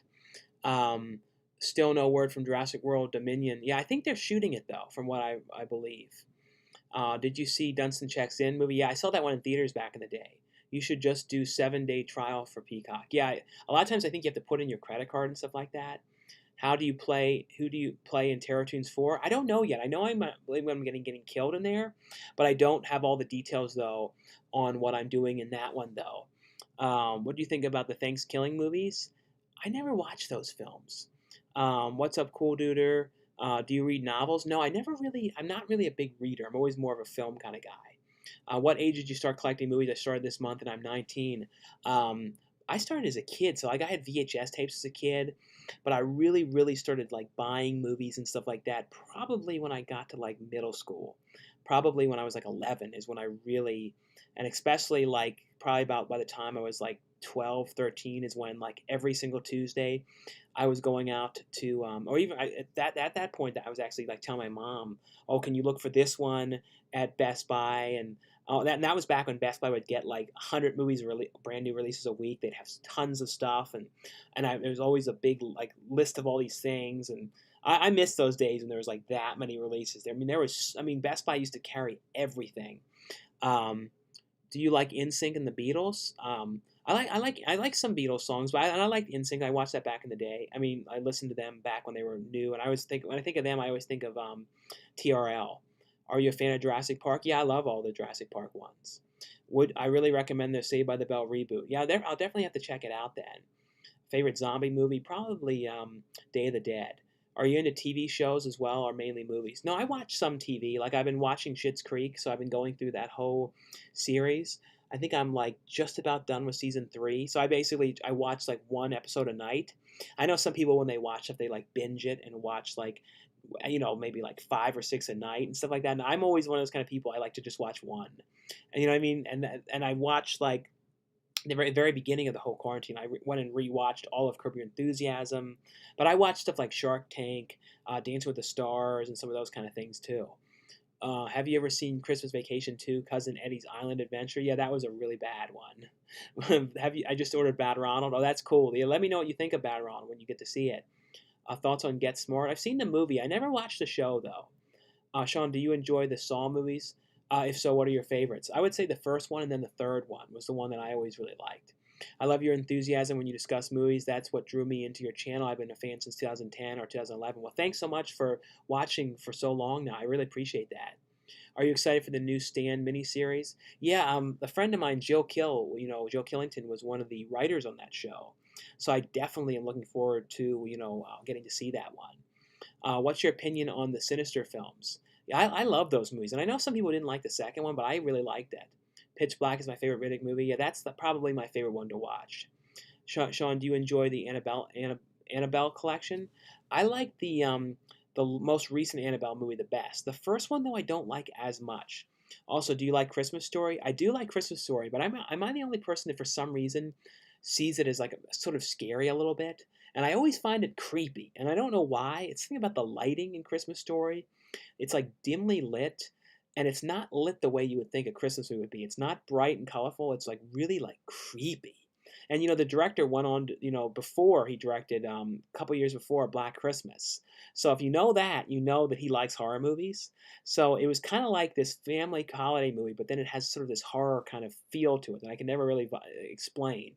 Still no word from Jurassic World Dominion. Yeah, I think they're shooting it, though, from what I believe. Did you see Dunstan Checks In movie? Yeah, I saw that one in theaters back in the day. You should just do 7-day trial for Peacock. Yeah, a lot of times I think you have to put in your credit card and stuff like that. How do you play? Who do you play in Terror Tunes 4? I don't know yet. I know believe I'm getting killed in there, but I don't have all the details though on what I'm doing in that one though. What do you think about the Thanksgiving movies? I never watched those films. What's up, cool duder? Do you read novels? No, I never really. I'm not really a big reader. I'm always more of a film kind of guy. What age did you start collecting movies? I started this month and I'm 19. Um, I started as a kid, so like I had VHS tapes as a kid, but I really, really started like buying movies and stuff like that probably when I got to like middle school. Probably when I was like 11 is when I really, and especially like probably about by the time I was like 12, 13 is when like every single Tuesday I was going out to, or even at that point, I was actually like telling my mom, "Oh, can you look for this one at Best Buy?" And and that was back when Best Buy would get like 100 movies, brand new releases a week. They'd have tons of stuff, there was always a big like list of all these things, and I miss those days when there was like that many releases. There, I mean, Best Buy used to carry everything. Um, do you like NSYNC and the Beatles? I like some Beatles songs, but I like NSYNC. I watched that back in the day. I mean, I listened to them back when they were new, and I always think when I think of them, I always think of TRL. Are you a fan of Jurassic Park? Yeah, I love all the Jurassic Park ones. Would I really recommend the Saved by the Bell reboot? Yeah, I'll definitely have to check it out then. Favorite zombie movie? Probably Day of the Dead. Are you into TV shows as well, or mainly movies? No, I watch some TV. Like I've been watching Schitt's Creek, so I've been going through that whole series. I think I'm like just about done with season 3. So I watch like one episode a night. I know some people when they watch if they like binge it and watch like maybe like 5 or 6 a night and stuff like that. And I'm always one of those kind of people. I like to just watch one, and you know what I mean. And I watched like the very beginning of the whole quarantine, went and rewatched all of Curb Your Enthusiasm, but I watched stuff like Shark Tank, Dancing with the Stars, and some of those kind of things too. Have you ever seen Christmas Vacation 2, Cousin Eddie's Island Adventure? Yeah, that was a really bad one. Have you? I just ordered Bad Ronald. Oh, that's cool. Yeah, let me know what you think of Bad Ronald when you get to see it. Thoughts on Get Smart? I've seen the movie. I never watched the show though. Sean, do you enjoy the Saw movies? If so, what are your favorites? I would say the first one and then the third one was the one that I always really liked. I love your enthusiasm when you discuss movies. That's what drew me into your channel. I've been a fan since 2010 or 2011. Well, thanks so much for watching for so long now. I really appreciate that. Are you excited for the new Stan miniseries? Yeah, a friend of mine, Jill Killington was one of the writers on that show. So I definitely am looking forward to, getting to see that one. What's your opinion on the Sinister films? Yeah, I love those movies, and I know some people didn't like the second one, but I really liked it. Pitch Black is my favorite Riddick movie. Yeah, that's probably my favorite one to watch. Sean, do you enjoy the Annabelle collection? I like the most recent Annabelle movie the best. The first one though I don't like as much. Also, do you like Christmas Story? I do like Christmas Story, but am I the only person that for some reason sees it as like sort of scary a little bit? And I always find it creepy, and I don't know why. It's something about the lighting in Christmas Story. It's like dimly lit, and it's not lit the way you would think a Christmas movie would be. It's not bright and colorful. It's like really like creepy. And the director went on, before he directed a couple years before Black Christmas. So if you know that, you know that he likes horror movies. So it was kind of like this family holiday movie, but then it has sort of this horror kind of feel to it that I can never really explain.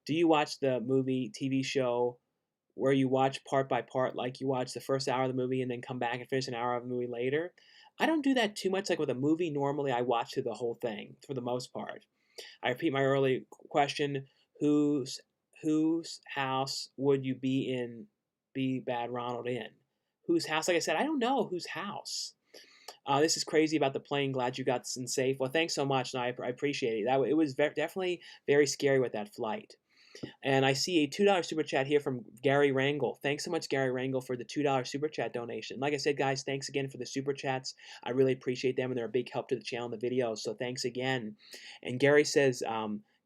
Do you watch the movie TV show where you watch part by part, like you watch the first hour of the movie and then come back and finish an hour of the movie later? I don't do that too much. Like with a movie, normally I watch through the whole thing for the most part. I repeat my early question: whose whose house would you be Bad Ronald in? Whose house? Like I said, I don't know whose house. This is crazy about the plane. Glad you got in safe. Well, thanks so much, and I appreciate it. It was definitely very scary with that flight. And I see a $2 super chat here from Gary Rangle. Thanks so much, Gary Rangle, for the $2 super chat donation. Like I said, guys, thanks again for the super chats. I really appreciate them, and they're a big help to the channel and the videos. So thanks again. And Gary says,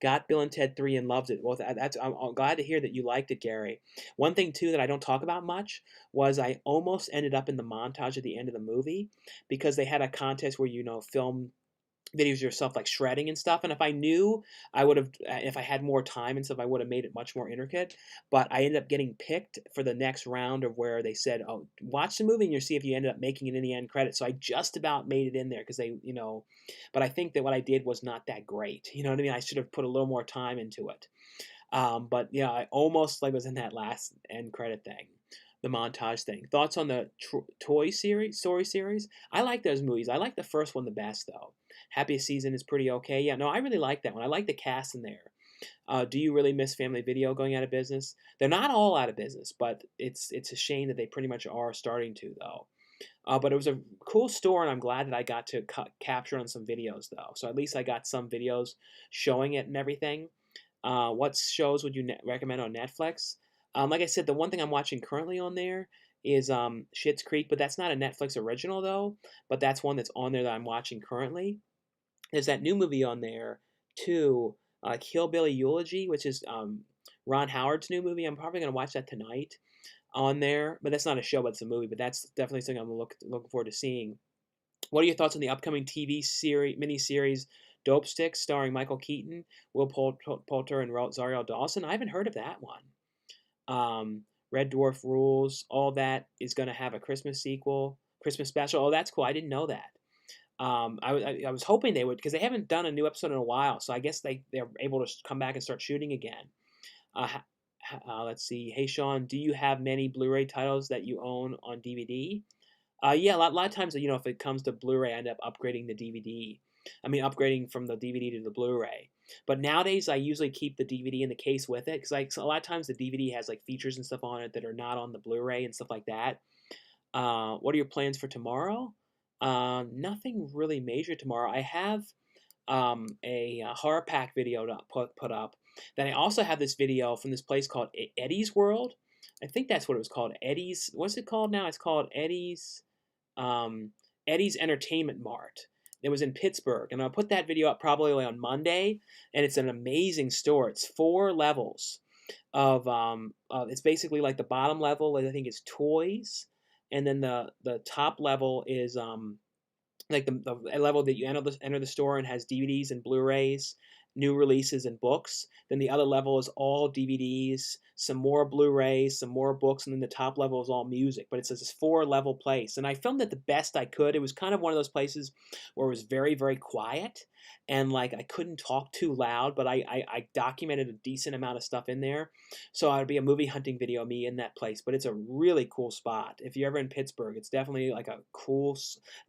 got Bill and Ted 3 and loves it. Well, I'm glad to hear that you liked it, Gary. One thing, too, that I don't talk about much was I almost ended up in the montage at the end of the movie because they had a contest where, film videos of yourself like shredding and stuff. And if I knew, I would have, if I had more time and stuff, I would have made it much more intricate. But I ended up getting picked for the next round of where they said, "Oh, watch the movie and you'll see if you ended up making it in the end credits." So I just about made it in there because they, but I think that what I did was not that great. You know what I mean? I should have put a little more time into it. But yeah, I almost like was in that last end credit thing, the montage thing. Thoughts on the Toy series, Story series? I like those movies. I like the first one the best though. Happiest Season is pretty okay. Yeah, no, I really like that one. I like the cast in there. Do you really miss Family Video going out of business? They're not all out of business, but it's a shame that they pretty much are starting to though. But it was a cool store, and I'm glad that I got to capture on some videos though. So at least I got some videos showing it and everything. What shows would you recommend on Netflix? Like I said, the one thing I'm watching currently on there is Schitt's Creek, but that's not a Netflix original though. But that's one that's on there that I'm watching currently. There's that new movie on there too, Hillbilly Eulogy, which is Ron Howard's new movie. I'm probably gonna watch that tonight on there, but that's not a show, but it's a movie. But that's definitely something I'm looking forward to seeing. What are your thoughts on the upcoming TV series miniseries Dope Sticks, starring Michael Keaton, Will Poulter, and Rosario Dawson? I haven't heard of that one. Red Dwarf Rules, all that is going to have a Christmas sequel, Christmas special. Oh, that's cool. I didn't know that. I was hoping they would, because they haven't done a new episode in a while, so I guess they're able to come back and start shooting again. Uh, let's see. Hey, Sean, do you have many Blu-ray titles that you own on DVD? Yeah, a lot of times, if it comes to Blu-ray, I end up upgrading the DVD. I mean, upgrading from the DVD to the Blu-ray. But nowadays, I usually keep the DVD in the case with it because, like, a lot of times the DVD has like features and stuff on it that are not on the Blu-ray and stuff like that. What are your plans for tomorrow? Nothing really major tomorrow. I have a horror pack video to put up. Then I also have this video from this place called Eddie's World. I think that's what it was called. Eddie's. What's it called now? It's called um, Eddie's Entertainment Mart. It was in Pittsburgh, and I'll put that video up probably on Monday. And it's an amazing store. It's 4 levels of it's basically like the bottom level. I think it's toys, and then the top level is like the level that you enter the store and has DVDs and Blu-rays, new releases and books. Then the other level is all DVDs, some more Blu-rays, some more books, and then the top level is all music. But it's this 4 level place, and I filmed it the best I could. It was kind of one of those places where it was very, very quiet, and like I couldn't talk too loud, but I documented a decent amount of stuff in there. So it'd be a movie hunting video of me in that place. But it's a really cool spot. If you're ever in Pittsburgh, it's definitely like a cool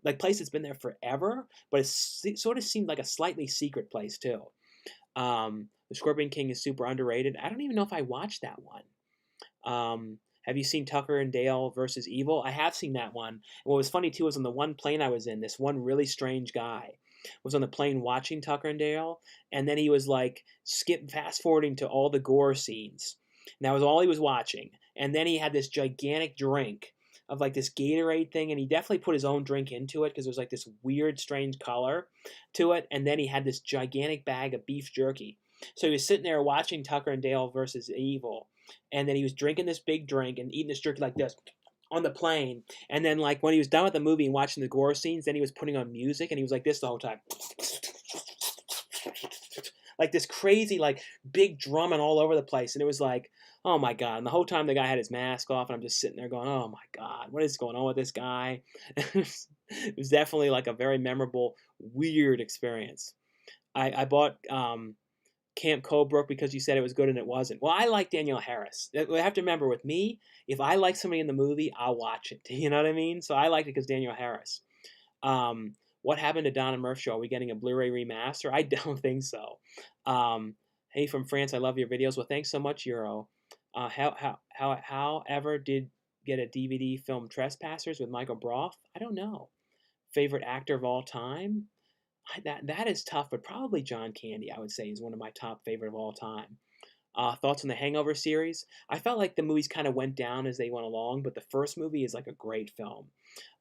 like place that's been there forever, but it sort of seemed like a slightly secret place too. The Scorpion King is super underrated. I don't even know if I watched that one. Have you seen Tucker and Dale versus Evil? I have seen that one. And what was funny too was on the one plane I was in, this one really strange guy was on the plane watching Tucker and Dale, and then he was like fast forwarding to all the gore scenes. And that was all he was watching. And then he had this gigantic drink of like this Gatorade thing, and he definitely put his own drink into it because it was like this weird, strange color to it. And then he had this gigantic bag of beef jerky. So he was sitting there watching Tucker and Dale versus Evil, and then he was drinking this big drink and eating this jerky like this on the plane. And then like when he was done with the movie and watching the gore scenes, then he was putting on music, and he was like this the whole time. Like this crazy, like big drumming all over the place. And it was like, oh my God. And the whole time the guy had his mask off, and I'm just sitting there going, oh my God, what is going on with this guy? It was definitely like a very memorable, weird experience. I bought Camp Colebrook because you said it was good and it wasn't. Well, I like Danielle Harris. I have to remember with me, if I like somebody in the movie, I'll watch it. You know what I mean? So I liked it because Danielle Harris. What happened to Don and Murph show? Are we getting a Blu-ray remaster? I don't think so. Hey, from France, I love your videos. Well, thanks so much, Euro. However, did get a DVD film Trespassers with Michael Brough? I don't know. Favorite actor of all time? That is tough, but probably John Candy, I would say, is one of my top favorite of all time. Thoughts on the Hangover series? I felt like the movies kind of went down as they went along, but the first movie is like a great film.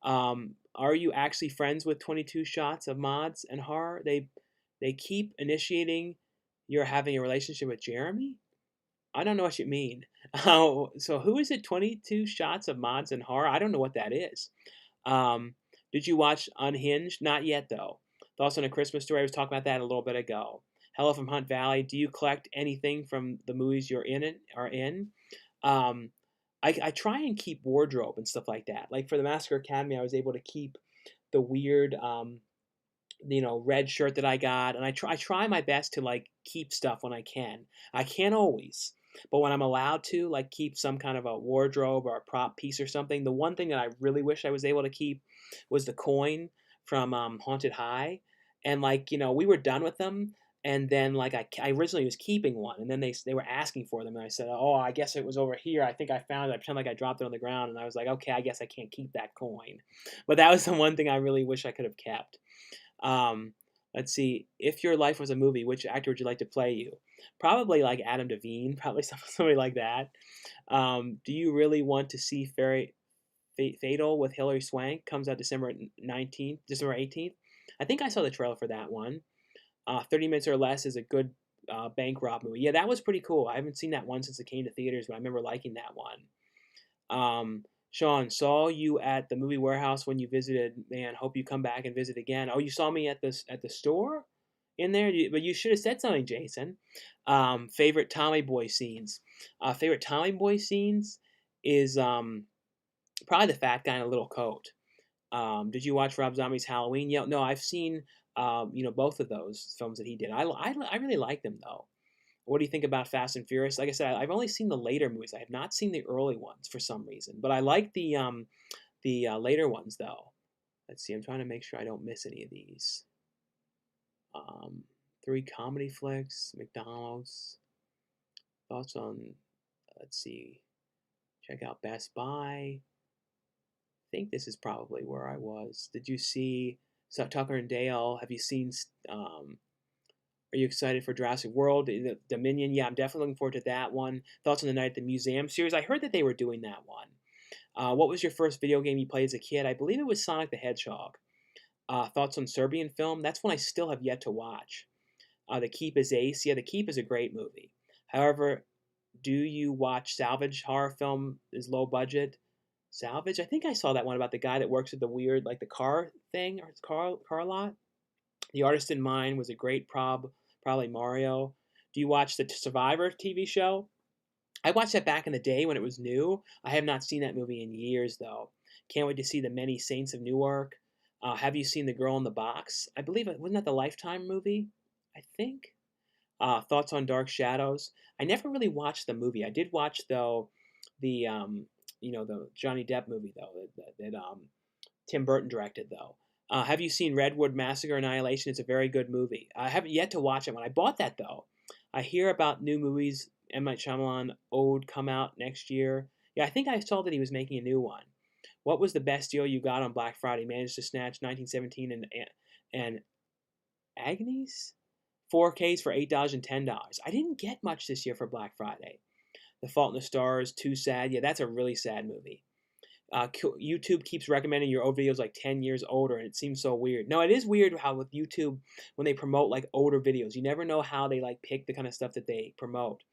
Are you actually friends with 22 Shots of Mods and Horror? They keep initiating you're having a relationship with Jeremy? I don't know what you mean. So who is it? 22 Shots of Mods and Horror? I don't know what that is. Did you watch Unhinged? Not yet, though. Thoughts on A Christmas Story? I was talking about that a little bit ago. Hello from Hunt Valley. Do you collect anything from the movies you're in it are in? Um, I try and keep wardrobe and stuff like that. Like for the Massacre Academy, I was able to keep the weird red shirt that I got, and I try my best to like keep stuff when I can. I can't always, but when I'm allowed to, like keep some kind of a wardrobe or a prop piece or something. The one thing that I really wish I was able to keep was the coin from Haunted High, and we were done with them. And then, like, I originally was keeping one, and then they were asking for them, and I said, "Oh, I guess it was over here. I think I found it." I pretend like I dropped it on the ground, and I was like, "Okay, I guess I can't keep that coin." But that was the one thing I really wish I could have kept. Um, let's see. If your life was a movie, which actor would you like to play you? Probably like Adam Devine, probably somebody like that. Do you really want to see Fatal with Hilary Swank? Comes out December 18th. I think I saw the trailer for that one. 30 Minutes or Less is a good bank rob movie. Yeah, that was pretty cool. I haven't seen that one since it came to theaters, but I remember liking that one. Sean, saw you at the movie warehouse when you visited. Man, hope you come back and visit again. Oh, you saw me at the store in there, but you should have said something, Jason. Favorite Tommy Boy scenes. Favorite Tommy Boy scenes is probably the fat guy in a little coat. Did you watch Rob Zombie's Halloween? Yeah, no, I've seen both of those films that he did. I really like them though. What do you think about Fast and Furious? Like I said, I've only seen the later movies. I have not seen the early ones for some reason, but I like the later ones though. Let's see. I'm trying to make sure I don't miss any of these. Um, three comedy flicks. McDonald's. Thoughts on? Let's see. Check out Best Buy. I think this is probably where I was. Did you see Tucker and Dale? Have you seen? Are you excited for Jurassic World, Dominion? Yeah, I'm definitely looking forward to that one. Thoughts on the Night at the Museum series? I heard that they were doing that one. What was your first video game you played as a kid? I believe it was Sonic the Hedgehog. Thoughts on Serbian film? That's one I still have yet to watch. The Keep is Ace. Yeah, The Keep is a great movie. However, do you watch salvage horror film? Is low budget? Salvage? I think I saw that one about the guy that works at the weird, like the car thing or car lot. The Artist in Mind was a great probably Mario. Do you watch the Survivor TV show? I watched that back in the day when it was new. I have not seen that movie in years, though. Can't wait to see The Many Saints of Newark. Have you seen The Girl in the Box? I believe it wasn't that the Lifetime movie. I think. Thoughts on Dark Shadows? I never really watched the movie. I did watch though the Johnny Depp movie though that Tim Burton directed though. Have you seen Redwood Massacre Annihilation? It's a very good movie. I haven't yet to watch it. When I bought that though, I hear about new movies. M. Night Shyamalan Ode come out next year. Yeah, I think I saw that he was making a new one. What was the best deal you got on Black Friday? Managed to snatch 1917 and Agnes 4Ks for $8 and $10. I didn't get much this year for Black Friday. The Fault in the Stars, Too Sad. Yeah, that's a really sad movie. YouTube keeps recommending your old videos like 10 years older, and it seems so weird. No, it is weird how with YouTube, when they promote like older videos, you never know how they like pick the kind of stuff that they promote.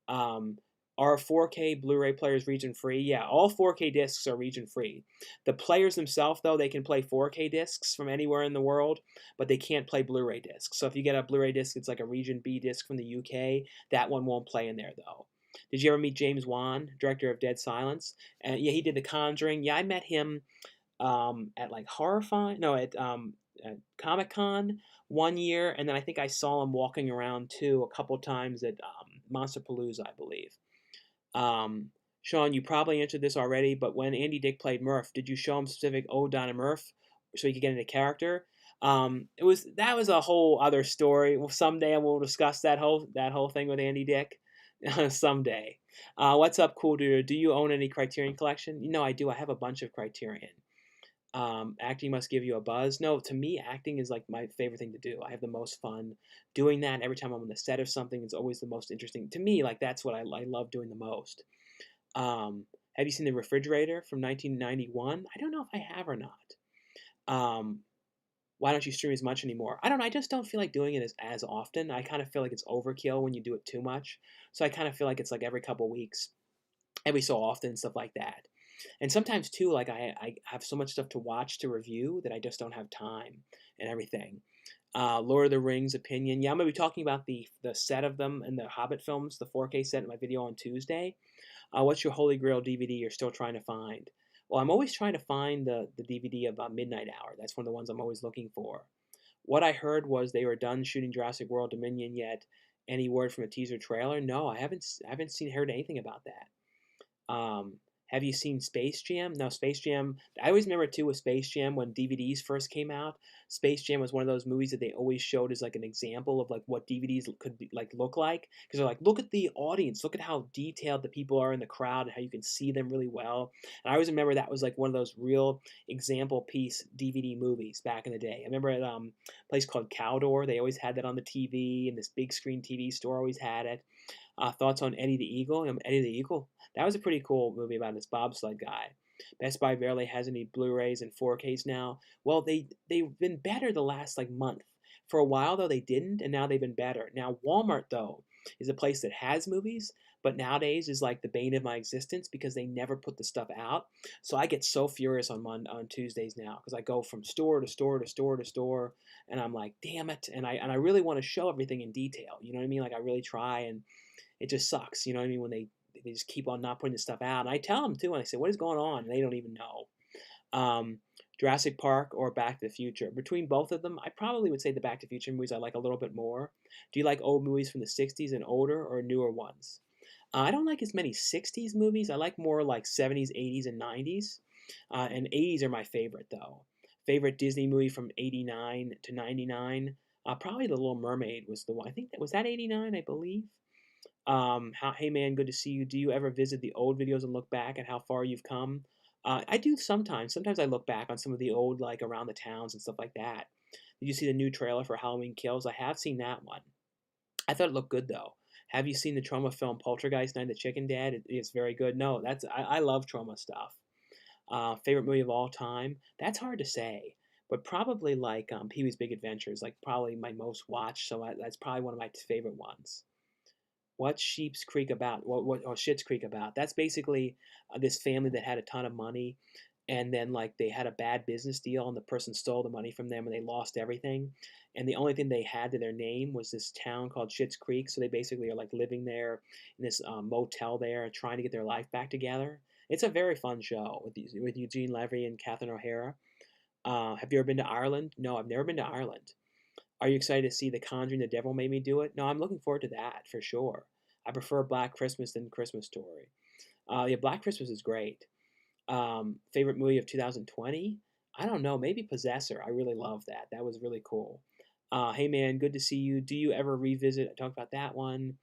Um, are 4K Blu-ray players region free? Yeah, all 4K discs are region free. The players themselves, though, they can play 4K discs from anywhere in the world, but they can't play Blu-ray discs. So if you get a Blu-ray disc, it's like a region B disc from the UK. That one won't play in there, though. Did you ever meet James Wan, director of Dead Silence? Yeah, he did The Conjuring. Yeah, I met him at like Horrifying, no, at Comic Con one year, and then I think I saw him walking around too a couple times at Monsterpalooza, I believe. Um, Sean, you probably answered this already, but when Andy Dick played Murph, did you show him specific ode on Murph so he could get into character? That was a whole other story. Well, someday we'll discuss that whole thing with Andy Dick. Someday. What's up, cool dude? Do you own any Criterion collection? No, I do. I have a bunch of Criterion. Acting must give you a buzz. No, to me, acting is like my favorite thing to do. I have the most fun doing that. Every time I'm on the set of something, it's always the most interesting. To me, like that's what I love doing the most. Have you seen The Refrigerator from 1991? I don't know if I have or not. Um, why don't you stream as much anymore? I don't know. I just don't feel like doing it as often. I kind of feel like it's overkill when you do it too much. So I kind of feel like it's like every couple weeks, every so often, stuff like that. And sometimes too, like I have so much stuff to watch to review that I just don't have time and everything. Lord of the Rings opinion. Yeah, I'm gonna be talking about the set of them and the Hobbit films, the 4K set in my video on Tuesday. What's your Holy Grail DVD you're still trying to find? Well, I'm always trying to find the DVD of Midnight Hour. That's one of the ones I'm always looking for. What I heard was they were done shooting Jurassic World Dominion yet. Any word from a teaser trailer? No, I haven't seen heard anything about that. Um, have you seen Space Jam? No, Space Jam. I always remember too with Space Jam when DVDs first came out. Space Jam was one of those movies that they always showed as like an example of like what DVDs could be, like look like because they're like, look at the audience, look at how detailed the people are in the crowd and how you can see them really well. And I always remember that was like one of those real example piece DVD movies back in the day. I remember at a place called Cowdoor, they always had that on the TV, and this big screen TV store always had it. Thoughts on Eddie the Eagle? Eddie the Eagle. That was a pretty cool movie about this bobsled guy. Best Buy barely has any Blu-rays and 4Ks now. Well, they've been better the last like month. For a while though they didn't, and now they've been better. Now Walmart though is a place that has movies, but nowadays is like the bane of my existence because they never put the stuff out. So I get so furious on Tuesdays now because I go from store to store to store to store, and I'm like, damn it, and I really want to show everything in detail. You know what I mean? Like I really try, and it just sucks. You know what I mean? When they just keep on not putting this stuff out. And I tell them too, and I say, what is going on? And they don't even know. Um, Jurassic Park or Back to the Future. Between both of them, I probably would say the Back to the Future movies I like a little bit more. Do you like old movies from the 60s and older or newer ones? I don't like as many 60s movies. I like more like 70s, 80s, and 90s. And 80s are my favorite, though. Favorite Disney movie from 89 to 99? Probably The Little Mermaid was the one. I think that was that 89, I believe. Hey man, good to see you. Do you ever visit the old videos and look back at how far you've come? I do sometimes. Sometimes I look back on some of the old, like around the towns and stuff like that. Did you see the new trailer for Halloween Kills? I have seen that one. I thought it looked good though. Have you seen the trauma film Poltergeist Night of the Chicken Dead? It's very good. No, I love trauma stuff. Favorite movie of all time? That's hard to say, but probably like Pee Wee's Big Adventure is like probably my most watched. So that's probably one of my favorite ones. What's Sheep's Creek about? What or Schitt's Creek about? That's basically this family that had a ton of money, and then like they had a bad business deal, and the person stole the money from them, and they lost everything. And the only thing they had to their name was this town called Schitt's Creek. So they basically are like living there in this motel there, and trying to get their life back together. It's a very fun show with Eugene Levy and Catherine O'Hara. Have you ever been to Ireland? No, I've never been to Ireland. Are you excited to see The Conjuring, The Devil Made Me Do It? No, I'm looking forward to that for sure. I prefer Black Christmas than Christmas Story. Yeah, Black Christmas is great. Favorite movie of 2020? I don't know. Maybe Possessor. I really love that. That was really cool. Hey man, good to see you. Do you ever revisit? I talked about that one.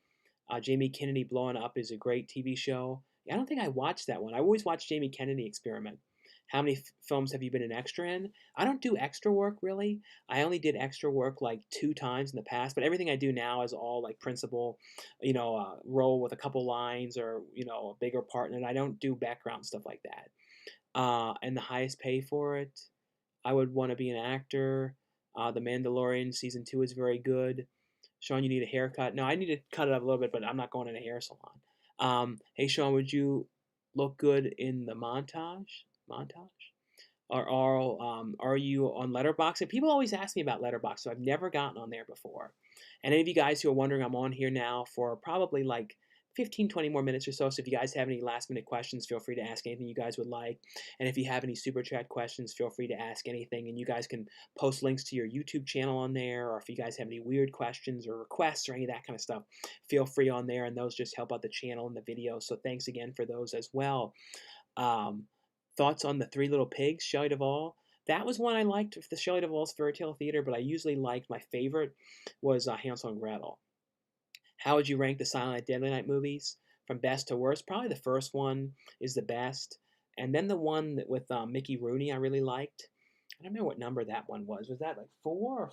Jamie Kennedy Blowing Up is a great TV show. I don't think I watched that one. I always watch Jamie Kennedy Experiment. How many films have you been an extra in? I don't do extra work really. I only did extra work like 2 times in the past, but everything I do now is all like principal, role with a couple lines or a bigger part, and I don't do background stuff like that. And the highest pay for it, I would want to be an actor. The Mandalorian season 2 is very good. Sean, you need a haircut. No, I need to cut it up a little bit, but I'm not going in a hair salon. Hey, Sean, would you look good in the montage? Montage? Are you on Letterboxd? And people always ask me about Letterboxd, so I've never gotten on there before. And any of you guys who are wondering, I'm on here now for probably like 15, 20 more minutes or so. So if you guys have any last minute questions, feel free to ask anything you guys would like. And if you have any super chat questions, feel free to ask anything. And you guys can post links to your YouTube channel on there. Or if you guys have any weird questions or requests or any of that kind of stuff, feel free on there. And those just help out the channel and the video. So thanks again for those as well. Um, Thoughts on the Three Little Pigs, Shelley Duvall? That was one I liked, the Shelley Duvall's Fairy Tale Theater, but I usually liked, my favorite was Hansel and Gretel. How would you rank the Silent Night, Deadly Night movies from best to worst? Probably the first one is the best, and then the one with Mickey Rooney I really liked. I don't remember what number that one was. Was that like 4 or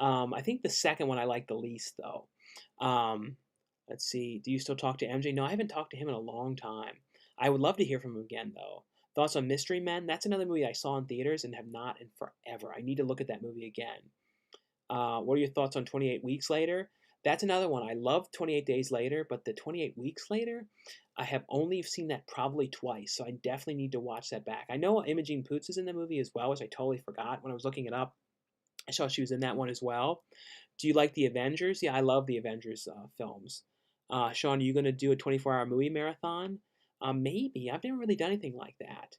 5? I think the second one I liked the least though. Let's see. Do you still talk to MJ? No, I haven't talked to him in a long time. I would love to hear from him again though. Thoughts on Mystery Men? That's another movie I saw in theaters and have not in forever. I need to look at that movie again. What are your thoughts on 28 Weeks Later? That's another one. I love 28 Days Later, but the 28 Weeks Later, I have only seen that probably twice, so I definitely need to watch that back. I know Imogen Poots is in the movie as well, which I totally forgot when I was looking it up. I saw she was in that one as well. Do you like the Avengers? Yeah, I love the Avengers films. Sean, are you going to do a 24-hour movie marathon? Maybe. I've never really done anything like that.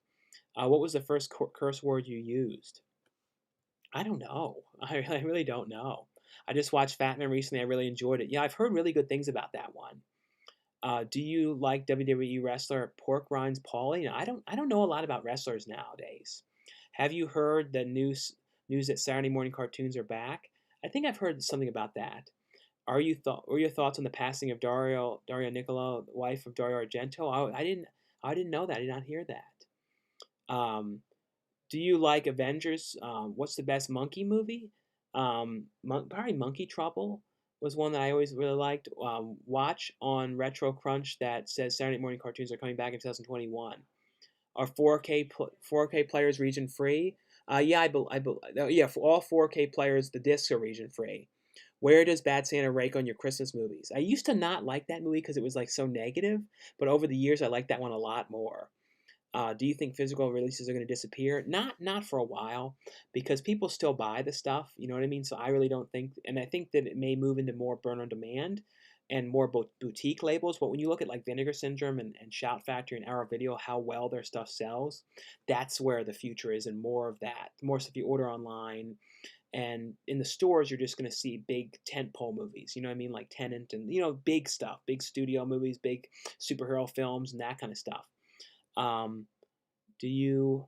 What was the first curse word you used? I don't know. I really don't know. I just watched Fat Man recently. I really enjoyed it. Yeah, I've heard really good things about that one. Do you like WWE wrestler Pork Rinds Paulie? No, I don't know a lot about wrestlers nowadays. Have you heard the news that Saturday morning cartoons are back? I think I've heard something about that. What are your thoughts on the passing of Dario Niccolo, wife of Dario Argento? I didn't know that. I did not hear that. Um, do you like Avengers? What's the best monkey movie? Probably Monkey Trouble was one that I always really liked. Watch on Retro Crunch that says Saturday morning cartoons are coming back in 2021. Are 4K players region free? Yeah, yeah, for all 4K players, the discs are region free. Where does Bad Santa rank on your Christmas movies? I used to not like that movie because it was like so negative, but over the years I like that one a lot more. Do you think physical releases are going to disappear? Not for a while, because people still buy the stuff. You know what I mean? So I really don't think, and I think that it may move into more burn on demand and more boutique labels. But when you look at like Vinegar Syndrome and Shout Factory and Arrow Video, how well their stuff sells, that's where the future is, and more of that. More stuff you order online, and in the stores, you're just going to see big tentpole movies. You know what I mean? Like Tenant and big stuff, big studio movies, big superhero films, and that kind of stuff. Um, do you?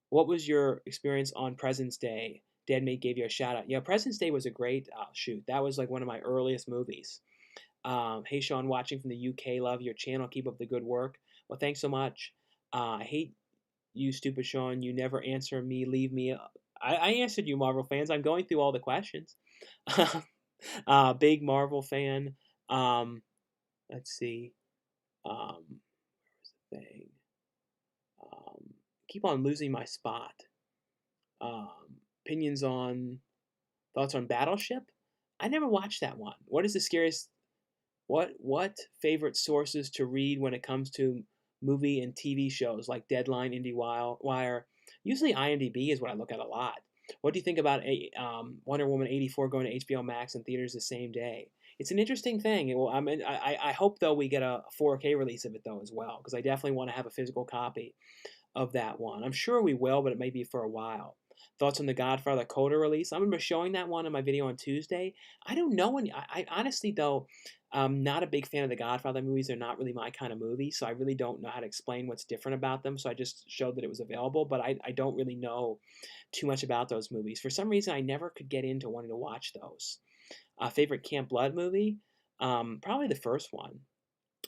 What was your experience on President's Day? Deadmate gave you a shout out. Yeah, President's Day was a great shoot. That was like one of my earliest movies. Hey Sean, watching from the UK. Love your channel. Keep up the good work. Well, thanks so much. I hate you, stupid Sean. You never answer me. Leave me. I answered you, Marvel fans. I'm going through all the questions. Big Marvel fan. Um, let's see. Thing. Keep on losing my spot. Opinions on thoughts on Battleship. I never watched that one. What is the scariest? What favorite sources to read when it comes to movie and TV shows like Deadline, IndieWire? Usually IMDb is what I look at a lot. What do you think about Wonder Woman 84 going to HBO Max and theaters the same day? It's an interesting thing. Well, I hope though we get a 4K release of it though as well, because I definitely want to have a physical copy of that one. I'm sure we will, but it may be for a while. Thoughts on the Godfather Coda release? I remember showing that one in my video on Tuesday. I don't know any. I honestly though, I'm not a big fan of the Godfather movies. They're not really my kind of movie, so I really don't know how to explain what's different about them. So I just showed that it was available, but I don't really know too much about those movies. For some reason, I never could get into wanting to watch those. Favorite Camp Blood movie? Probably the first one.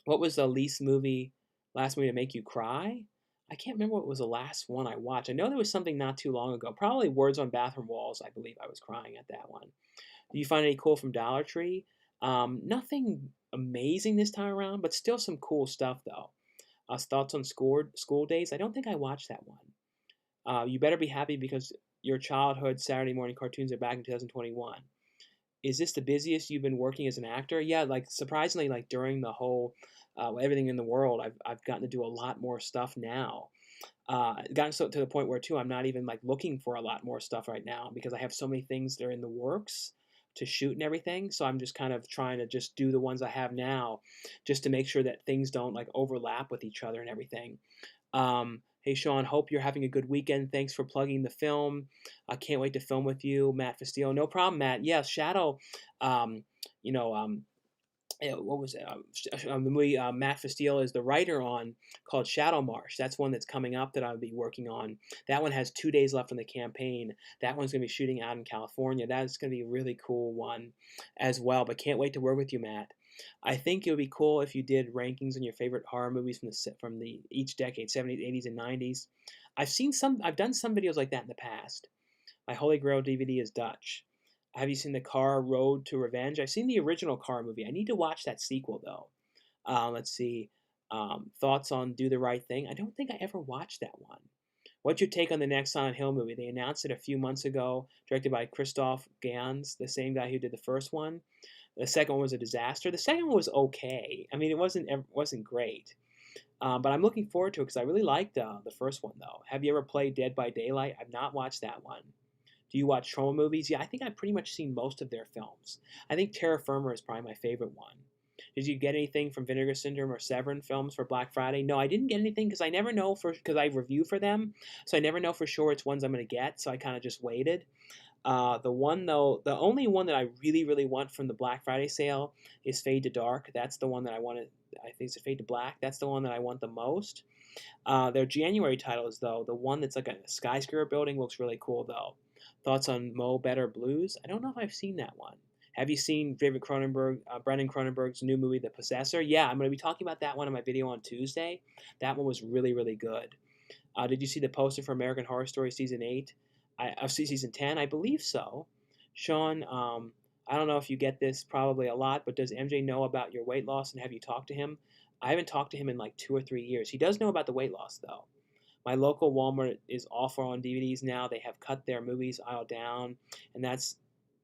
What was the last movie to make you cry? I can't remember what was the last one I watched. I know there was something not too long ago. Probably Words on Bathroom Walls. I believe I was crying at that one. Do you find any cool from Dollar Tree? Nothing amazing this time around, but still some cool stuff though. Thoughts on school days? I don't think I watched that one. You better be happy because your childhood Saturday morning cartoons are back in 2021. Is this the busiest you've been working as an actor? Yeah, like surprisingly, like during the whole everything in the world, I've gotten to do a lot more stuff now. Gotten so to the point where too I'm not even like looking for a lot more stuff right now because I have so many things that are in the works to shoot and everything. So I'm just kind of trying to just do the ones I have now, just to make sure that things don't like overlap with each other and everything. Hey Sean, hope you're having a good weekend. Thanks for plugging the film. I can't wait to film with you, Matt Fastillo. No problem, Matt. Yes, Shadow. Um, you know, what was it? The movie Matt Fastillo is the writer on, called Shadow Marsh. That's one that's coming up that I'll be working on. That one has 2 days left on the campaign. That one's going to be shooting out in California. That's going to be a really cool one as well. But can't wait to work with you, Matt. I think it would be cool if you did rankings on your favorite horror movies from the each decade, 70s, 80s, and 90s. I've done some videos like that in the past. My Holy Grail DVD is Dutch. Have you seen the Car Road to Revenge? I've seen the original Car movie. I need to watch that sequel though. Let's see. Thoughts on Do the Right Thing? I don't think I ever watched that one. What's your take on the next Silent Hill movie? They announced it a few months ago, directed by Christoph Gans, the same guy who did the first one. The second one was a disaster. The second one was okay. I mean, it wasn't great. But I'm looking forward to it because I really liked the first one though. Have you ever played Dead by Daylight? I've not watched that one. Do you watch trauma movies? Yeah, I think I've pretty much seen most of their films. I think Terra Firma is probably my favorite one. Did you get anything from Vinegar Syndrome or Severin films for Black Friday? No, I didn't get anything because I never know because I review for them, so I never know for sure which ones I'm going to get. So I kind of just waited. The only one that I really, really want from the Black Friday sale is Fade to Dark. That's the one that I wanted. I think it's Fade to Black. That's the one that I want the most. Their January titles, though, the one that's like a skyscraper building looks really cool, though. Thoughts on Mo Better Blues? I don't know if I've seen that one. Have you seen Brendan Cronenberg's new movie, The Possessor? Yeah, I'm going to be talking about that one in my video on Tuesday. That one was really, really good. Did you see the poster for American Horror Story Season 8? Season 10? I believe so. Sean, I don't know if you get this probably a lot, but does MJ know about your weight loss and have you talked to him? I haven't talked to him in like 2 or 3 years. He does know about the weight loss, though. My local Walmart is awful on DVDs now. They have cut their movies aisle down, and that's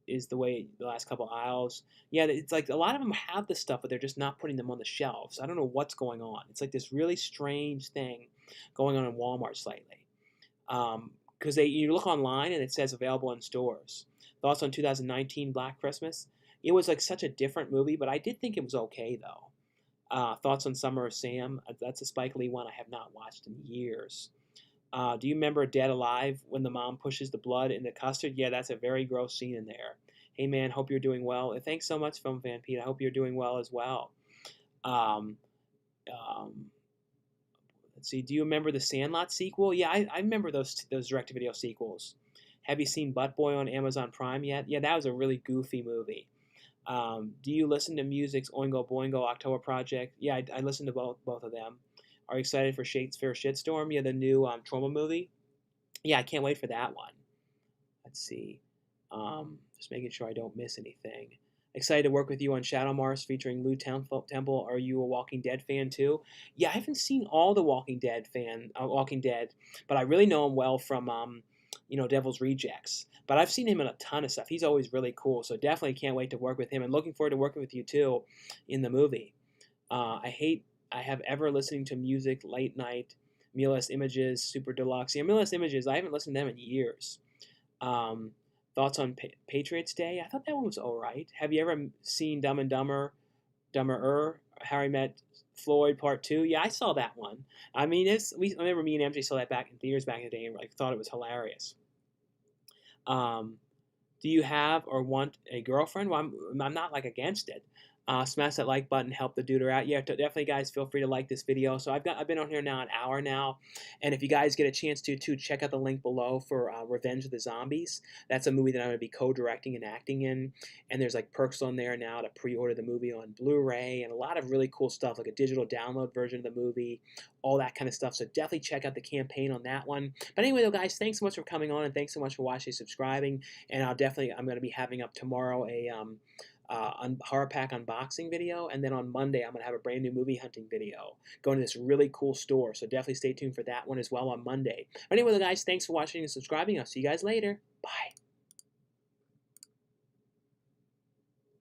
is the way the last couple aisles. Yeah, it's like a lot of them have the stuff, but they're just not putting them on the shelves. I don't know what's going on. It's like this really strange thing going on in Walmart lately. Because you look online and it says available in stores. Thoughts on 2019 Black Christmas? It was like such a different movie, but I did think it was okay though. Thoughts on Summer of Sam? That's a Spike Lee one I have not watched in years. Do you remember Dead Alive when the mom pushes the blood in the custard? Yeah, that's a very gross scene in there. Hey man, hope you're doing well. Thanks so much, Film Fan Pete. I hope you're doing well as well. Um, um, let's see. Do you remember the Sandlot sequel? Yeah, I remember those direct-to-video sequels. Have you seen Butt Boy on Amazon Prime yet? Yeah, that was a really goofy movie. Do you listen to Music's Oingo Boingo October Project? Yeah, I listen to both of them. Are you excited for Shakespeare Shitstorm? Yeah, the new trauma movie. Yeah, I can't wait for that one. Let's see. Just making sure I don't miss anything. Excited to work with you on Shadow Mars featuring Lou Temple. Are you a Walking Dead fan too? Yeah, I haven't seen all the Walking Dead, but I really know him well from Devil's Rejects. But I've seen him in a ton of stuff. He's always really cool, so definitely can't wait to work with him and looking forward to working with you too in the movie. I have ever listening to music late night, Meatless Images, Super Deluxe. Yeah, Meatless Images, I haven't listened to them in years. Um, Thoughts on Patriots Day? I thought that one was all right. Have you ever seen Dumb and Dumberer, Harry Met Floyd Part 2? Yeah, I saw that one. I mean, I remember me and MJ saw that back in theaters back in the day and like thought it was hilarious. Do you have or want a girlfriend? Well, I'm not like against it. Smash that like button, help the duder out. Yeah, definitely, guys, feel free to like this video. So I've been on here now an hour now, and if you guys get a chance to check out the link below for Revenge of the Zombies. That's a movie that I'm going to be co-directing and acting in, and there's like perks on there now to pre-order the movie on Blu-ray and a lot of really cool stuff like a digital download version of the movie, all that kind of stuff. So definitely check out the campaign on that one. But anyway, though, guys, thanks so much for coming on and thanks so much for watching, subscribing, and I'm going to be having up tomorrow a horror pack unboxing video, and then on Monday I'm going to have a brand new movie hunting video going to this really cool store, so definitely stay tuned for that one as well on Monday. But anyway, guys, thanks for watching and subscribing. I'll see you guys later. Bye.